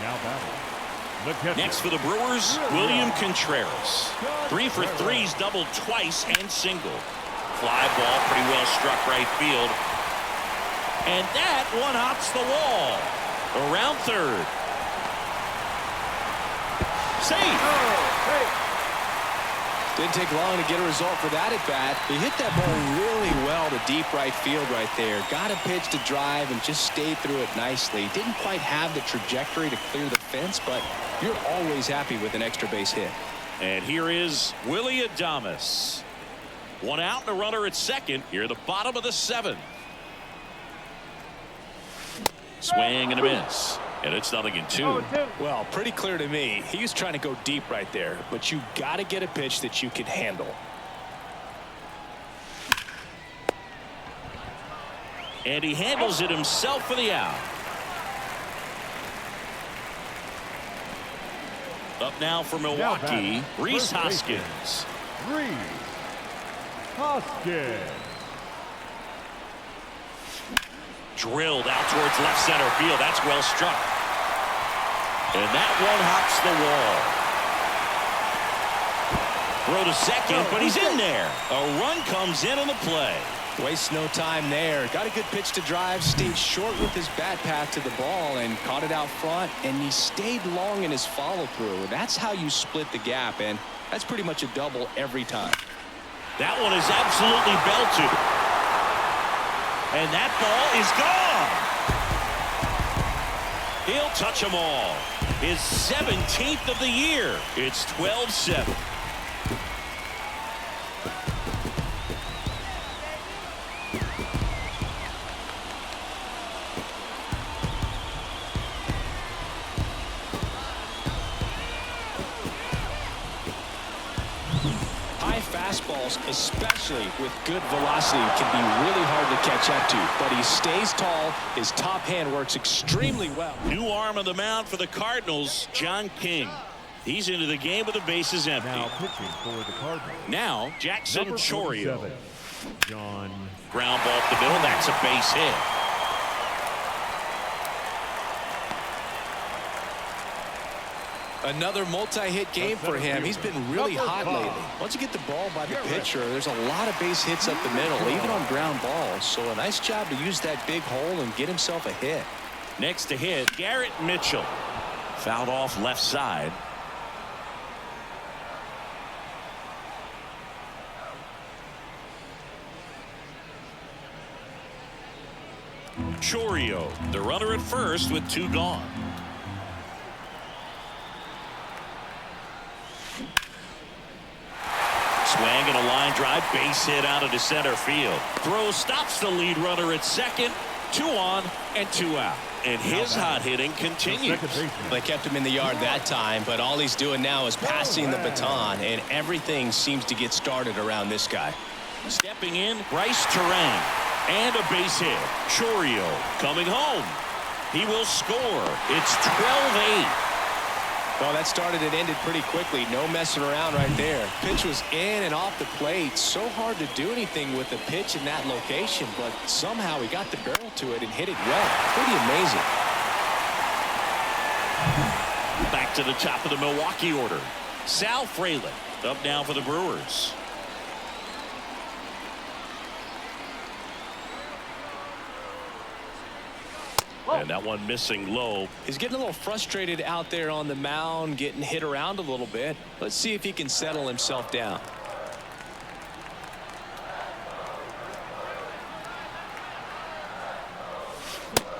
Now battle. Next for the Brewers, William Contreras. 3 for 3's doubled twice and single. Fly ball pretty well struck right field. And that one hops the wall. Around third. Safe. Didn't take long to get a result for that at bat. He hit that ball really well to deep right field right there. Got a pitch to drive and just stayed through it nicely. Didn't quite have the trajectory to clear the fence, but you're always happy with an extra base hit. And here is Willie Adames. 1 out and a runner at second. Here at the bottom of the 7th. Swing and a miss. And it's 0-2. Well, pretty clear to me. He was trying to go deep right there, but you got to get a pitch that you can handle. And he handles it himself for the out. Up now for Milwaukee, Rhys Hoskins. Drilled out towards left center field. That's well struck. And that one hops the wall. Throw to second, but he's in there. A run comes in on the play. Wastes no time there. Got a good pitch to drive. Stayed short with his bat path to the ball and caught it out front. And he stayed long in his follow through. That's how you split the gap. And that's pretty much a double every time. That one is absolutely belted. And that ball is gone. He'll touch them all. His 17th of the year. It's 12-7. Fastballs, especially with good velocity, can be really hard to catch up to, but he stays tall. His top hand works extremely well. New arm on the mound for the Cardinals, John King. He's into the game with the bases empty. Now pitching for the Cardinals. Now Jackson Chourio. John. Ground ball up the middle. That's a base hit. Another multi-hit game for him. He's been really hot lately. Once you get the ball by the pitcher, there's a lot of base hits up the middle, even on ground balls. So a nice job to use that big hole and get himself a hit. Next to hit, Garrett Mitchell. Fouled off left side. Chourio, the runner at first with 2 gone. Swing and a line drive, base hit out into center field. Throw stops the lead runner at second. 2 on and 2 out. And his hot hitting continues. They kept him in the yard that time, but all he's doing now is passing the baton, and everything seems to get started around this guy. Stepping in, Bryce Terang. And a base hit. Chourio coming home. He will score. It's 12-8. Well, that started and ended pretty quickly. No messing around right there. Pitch was in and off the plate. So hard to do anything with the pitch in that location, but somehow he got the barrel to it and hit it well. Pretty amazing. Back to the top of the Milwaukee order. Sal Frelick up now for the Brewers. And that one missing low. He's getting a little frustrated out there on the mound, getting hit around a little bit. Let's see if he can settle himself down.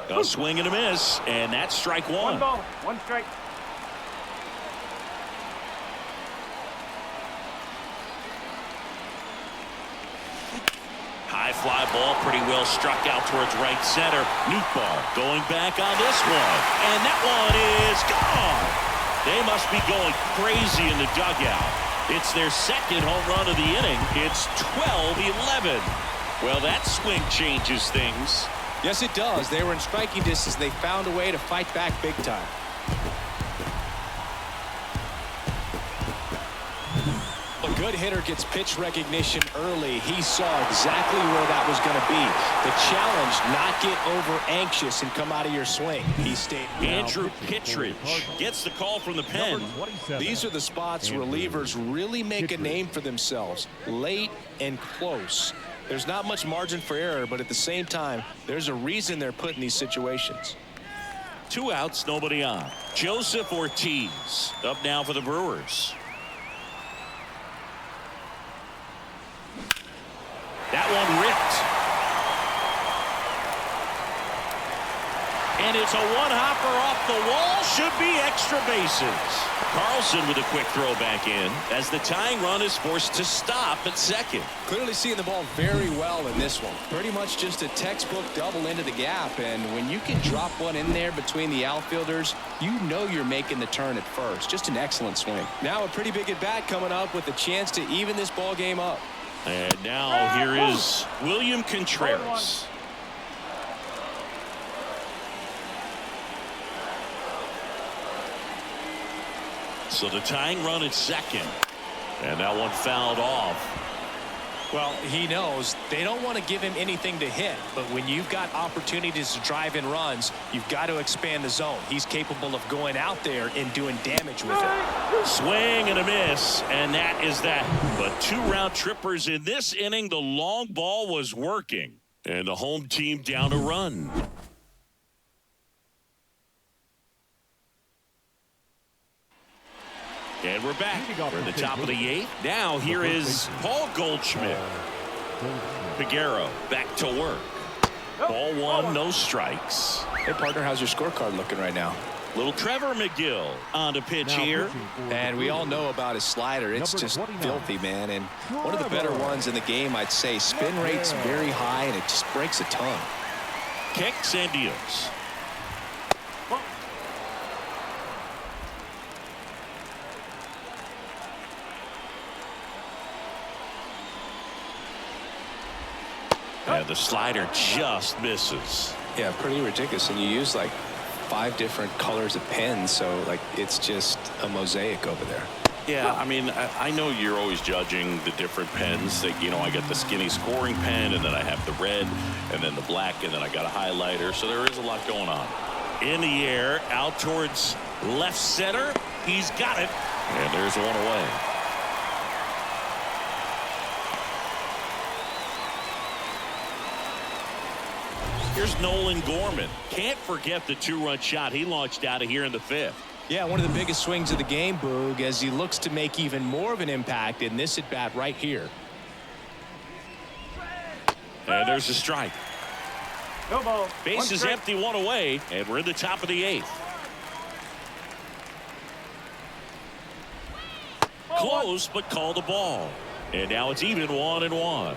A swing and a miss, and that's strike 1. 1 ball, 1 strike. High fly ball, pretty well struck out towards right center. Nootbaar going back on this one, and that one is gone. They must be going crazy in the dugout. It's their second home run of the inning. It's 12-11. Well, that swing changes things. Yes, it does. They were in striking distance. They found a way to fight back big time. A good hitter gets pitch recognition early. He saw exactly where that was going to be. The challenge, not get over anxious and come out of your swing. He stayed. Andrew Kittredge gets the call from the pen. These are the spots relievers really make a name for themselves. Late and close. There's not much margin for error, but at the same time, there's a reason they're put in these situations. 2 outs, nobody on. Joseph Ortiz up now for the Brewers. That one ripped. And it's a one-hopper off the wall. Should be extra bases. Carlson with a quick throw back in as the tying run is forced to stop at second. Clearly seeing the ball very well in this one. Pretty much just a textbook double into the gap. And when you can drop one in there between the outfielders, you know you're making the turn at first. Just an excellent swing. Now a pretty big at bat coming up with a chance to even this ball game up. And now here is William Contreras. So the tying run at second. And that one fouled off. Well, he knows they don't want to give him anything to hit, but when you've got opportunities to drive in runs, you've got to expand the zone. He's capable of going out there and doing damage with it. Swing and a miss, and that is that. But 2 round trippers in this inning. The long ball was working, and the home team down a run. And we're back. We're at the top of the 8th. Now here is Paul Goldschmidt. Figueroa back to work. Ball 1, no strikes. Hey, partner, how's your scorecard looking right now? Little Trevor McGill on the pitch here. And we all know about his slider. It's just filthy, man. And one of the better ones in the game, I'd say. Spin rate's very high, and it just breaks a ton. Kicks and deals. And the slider just misses. Yeah, pretty ridiculous. And you use like 5 different colors of pens, so like it's just a mosaic over there. Yeah, I mean, I know you're always judging the different pens. Like, you know, I got the skinny scoring pen, and then I have the red, and then the black, and then I got a highlighter. So there is a lot going on. In the air, out towards left center. He's got it. And there's one away. Here's Nolan Gorman. Can't forget the 2-run shot he launched out of here in the 5th. Yeah, one of the biggest swings of the game, Boog, as he looks to make even more of an impact in this at-bat right here. And there's a strike. No ball. Base is empty, one away, and we're in the top of the 8th. Close, but call the ball. And now it's even 1-1.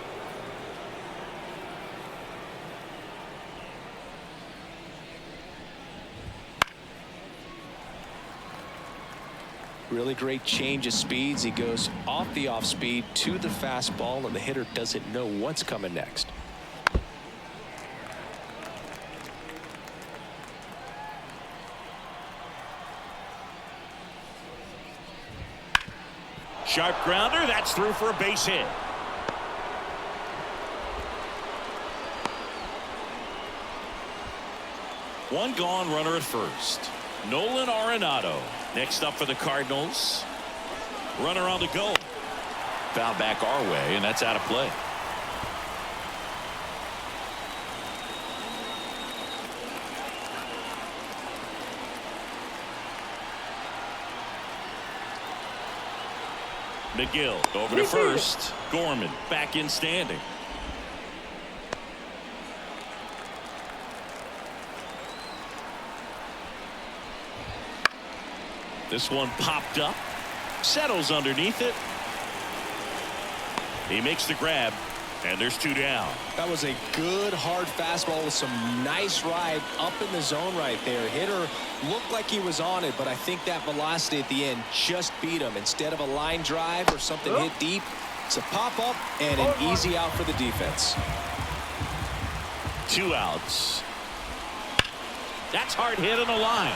Really great change of speeds. He goes off the off speed to the fastball, and the hitter doesn't know what's coming next. Sharp grounder, that's through for a base hit. One gone, runner at first. Nolan Arenado next up for the Cardinals. Runner on the go. Foul back our way, and that's out of play. McGill over to first. Gorman back in standing. This one popped up, settles underneath it. He makes the grab, and there's 2 down. That was a good hard fastball with some nice ride up in the zone right there. Hitter looked like he was on it, but I think that velocity at the end just beat him. Instead of a line drive or something hit deep, it's a pop up and an easy out for the defense. 2 outs. That's hard hit on the line.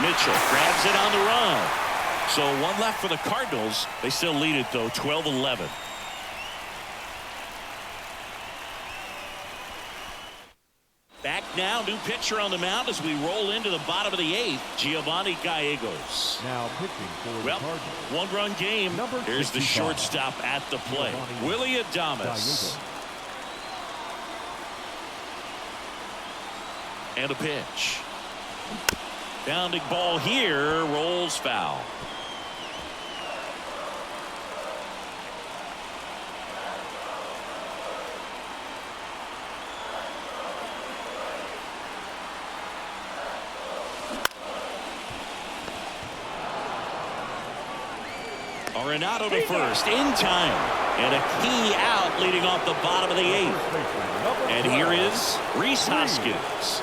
Mitchell grabs it on the run. So 1 left for the Cardinals. They still lead it, though, 12-11. Back now, new pitcher on the mound as we roll into the bottom of the 8th. Giovanni Gallegos. Now pitching for the Cardinals. 1-run game. Here's the shortstop at the plate. Willie Adames. And a pitch. Bounding ball here, rolls foul. Arenado to first in time, and a key out leading off the bottom of the 8th. And here is Rhys Hoskins.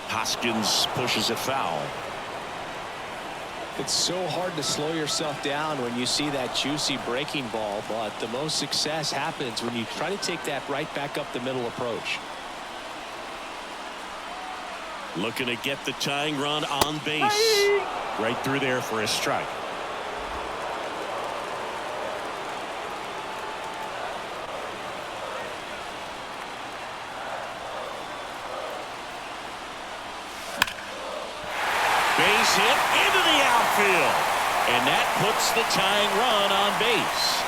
Hoskins pushes it foul. It's so hard to slow yourself down when you see that juicy breaking ball, but the most success happens when you try to take that right back up the middle approach. Looking to get the tying run on base. Right through there for a strike. Base hit into the outfield. And that puts the tying run on base.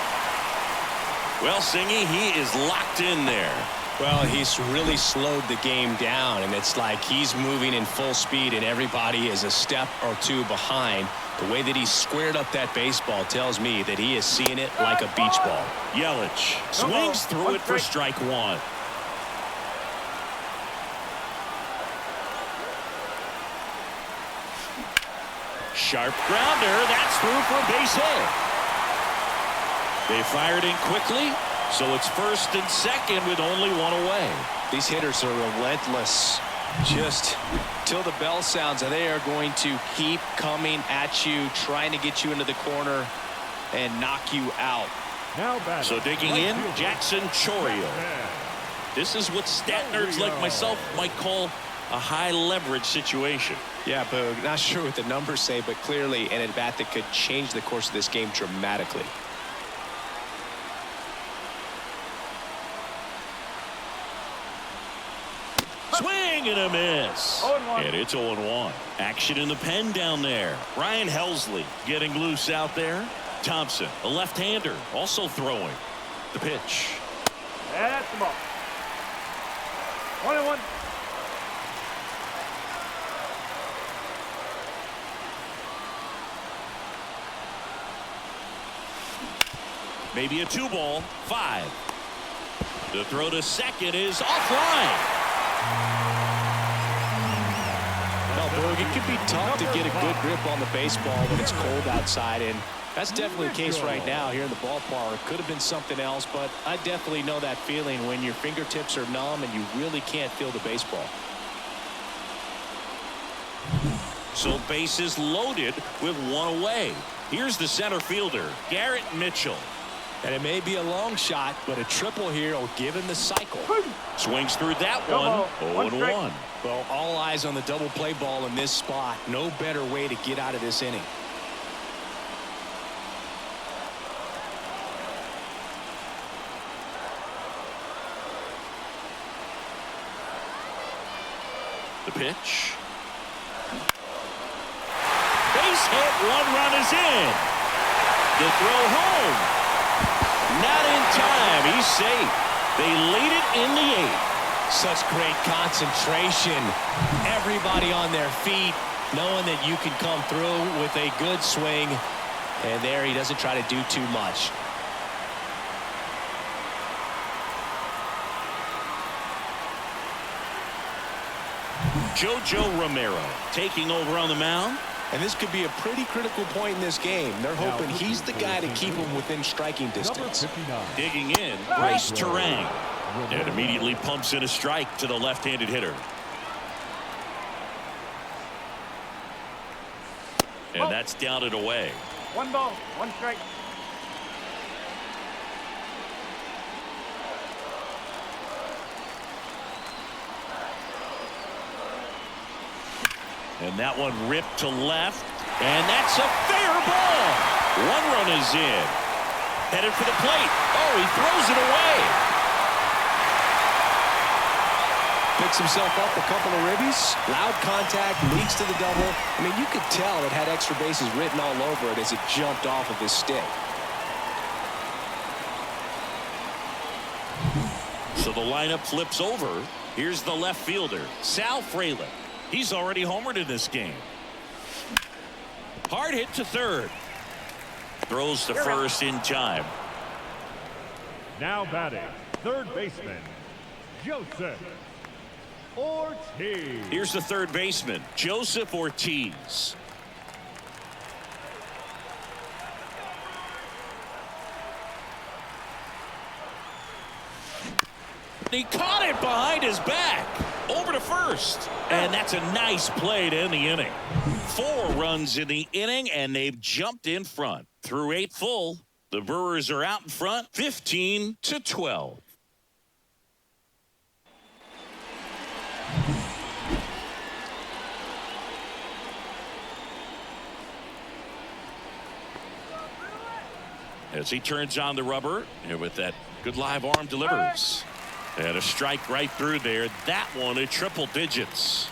Well, Singy, he is locked in there. Well, he's really slowed the game down, and it's like he's moving in full speed and everybody is a step or 2 behind. The way that he squared up that baseball tells me that he is seeing it like a beach ball. Yelich swings through it for strike 1. Sharp grounder, that's through for a base hit. They fired in quickly. So it's first and second with only 1 away. These hitters are relentless. Just till the bell sounds, they are going to keep coming at you, trying to get you into the corner and knock you out. Now so digging in, Jackson Chourio. This is what stat nerds like myself might call a high leverage situation. Yeah, Boog, not sure what the numbers say, but clearly an at-bat that could change the course of this game dramatically. Swing and a miss. And it's 0-1. Action in the pen down there. Ryan Helsley getting loose out there. Thompson, a left-hander, also throwing. The pitch. That's the ball. 1-1. Maybe a 2-ball, 5. The throw to second is offline. Well, Boog, it can be tough to get a good grip on the baseball when it's cold outside, and that's definitely the case right now here in the ballpark. It could have been something else, but I definitely know that feeling when your fingertips are numb and you really can't feel the baseball. So bases loaded with 1 away. Here's the center fielder, Garrett Mitchell. And it may be a long shot, but a triple here will give him the cycle. Swings through that one. 0-1. Well, all eyes on the double play ball in this spot. No better way to get out of this inning. The pitch. Base hit, 1 run is in. The throw home. Not in time. He's safe. They lead it in the 8th. Such great concentration. Everybody on their feet, knowing that you can come through with a good swing. And there he doesn't try to do too much. JoJo Romero taking over on the mound. And this could be a pretty critical point in this game. They're hoping he's the guy to keep them within striking distance. Digging in, Bryce Terang. And immediately pumps in a strike to the left-handed hitter. And that's down and away. 1 ball, 1 strike. And that one ripped to left. And that's a fair ball. 1 run is in. Headed for the plate. Oh, he throws it away. Picks himself up a couple of ribbies. Loud contact, leads to the double. I mean, you could tell it had extra bases written all over it as it jumped off of his stick. So the lineup flips over. Here's the left fielder, Sal Frelick. He's already homered in this game. Hard hit to third. Throws to first in time. Now batting, third baseman, Joseph Ortiz. Here's the third baseman, Joseph Ortiz. He caught it behind his back. Over to first. And that's a nice play to end the inning. 4 runs in the inning, and they've jumped in front. Through 8 full, the Brewers are out in front, 15-12. As he turns on the rubber, and with that good live arm delivers. And a strike right through there. That one at triple digits.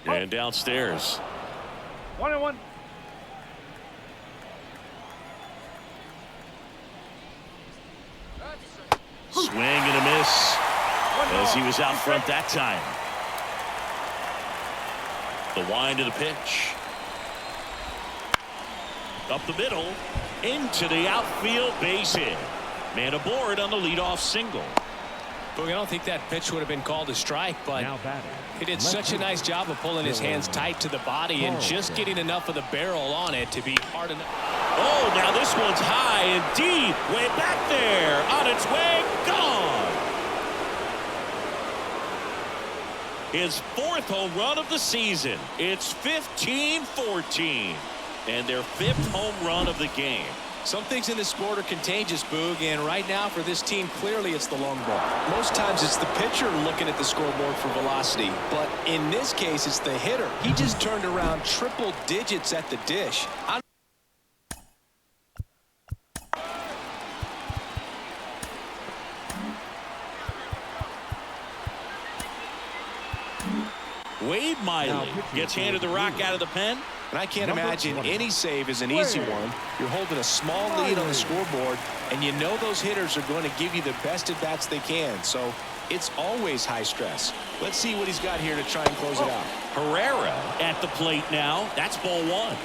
And downstairs. 1-1. Swing and a miss. As he was out front that time. The wind to the pitch. Up the middle, into the outfield base hit. Man aboard on the leadoff single. Boog, I don't think that pitch would have been called a strike, but he did such a nice job of pulling his hands tight to the body and just getting enough of the barrel on it to be hard enough. Oh, now this one's high and deep, way back there, on its way, gone. His 4th home run of the season. It's 15-14. And their 5th home run of the game. Some things in this sport are contagious, Boog, and right now for this team, clearly it's the long ball. Most times it's the pitcher looking at the scoreboard for velocity, but in this case it's the hitter. He just turned around triple digits at the dish. Wade Miley gets handed the rock out of the pen. And I can't imagine any save is an easy one. You're holding a small lead on the scoreboard, and you know those hitters are going to give you the best at bats they can. So it's always high stress. Let's see what he's got here to try and close it out. Herrera at the plate now. That's ball one.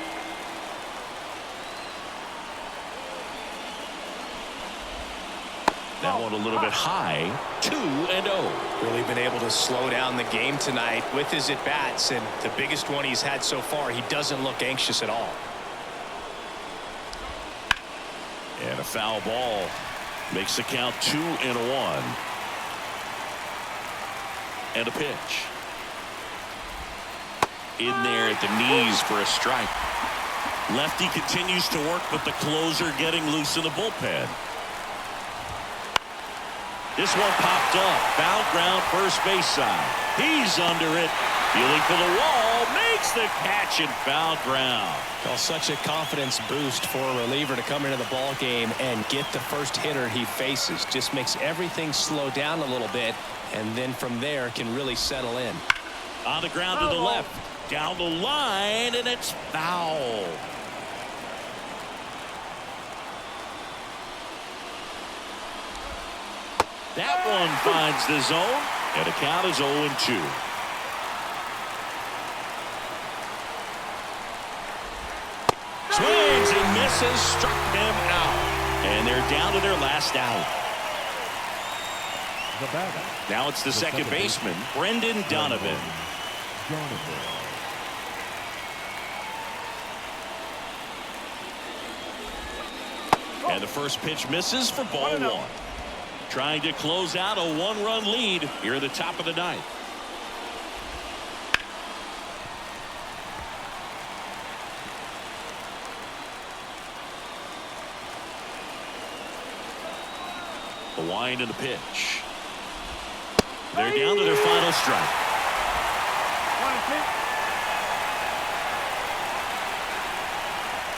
That one a little bit high. 2-0. Really been able to slow down the game tonight with his at-bats, and the biggest one he's had so far, he doesn't look anxious at all. And a foul ball makes the count 2-1. And a pitch. In there at the knees for a strike. Lefty continues to work, but the closer getting loose in the bullpen. This one popped up. Foul ground, first base side. He's under it. Feeling for the wall. Makes the catch and foul ground. Well, such a confidence boost for a reliever to come into the ball game and get the first hitter he faces. Just makes everything slow down a little bit, and then from there can really settle in. On the ground to the left. Down the line, and it's foul. That one finds the zone, and the count is 0-2. Swings and misses, struck him out. And they're down to their last out. Now it's the second baseman, Brendan Donovan. And the first pitch misses for ball one. Trying to close out a one-run lead here at the top of the ninth. The wind and the pitch. They're down to their final strike.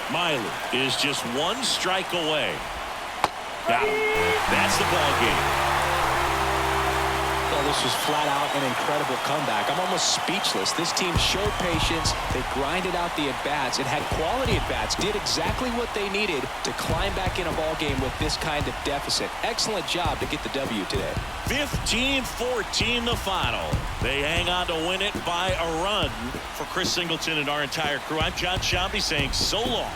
1-2. Miley is just one strike away. Got him. That's the ball game. Well, this was flat out an incredible comeback. I'm almost speechless. This team showed patience. They grinded out the at-bats. It had quality at-bats. Did exactly what they needed to climb back in a ball game with this kind of deficit. Excellent job to get the W today. 15-14 the final. They hang on to win it by a run. For Chris Singleton and our entire crew, I'm John Shambi saying so long.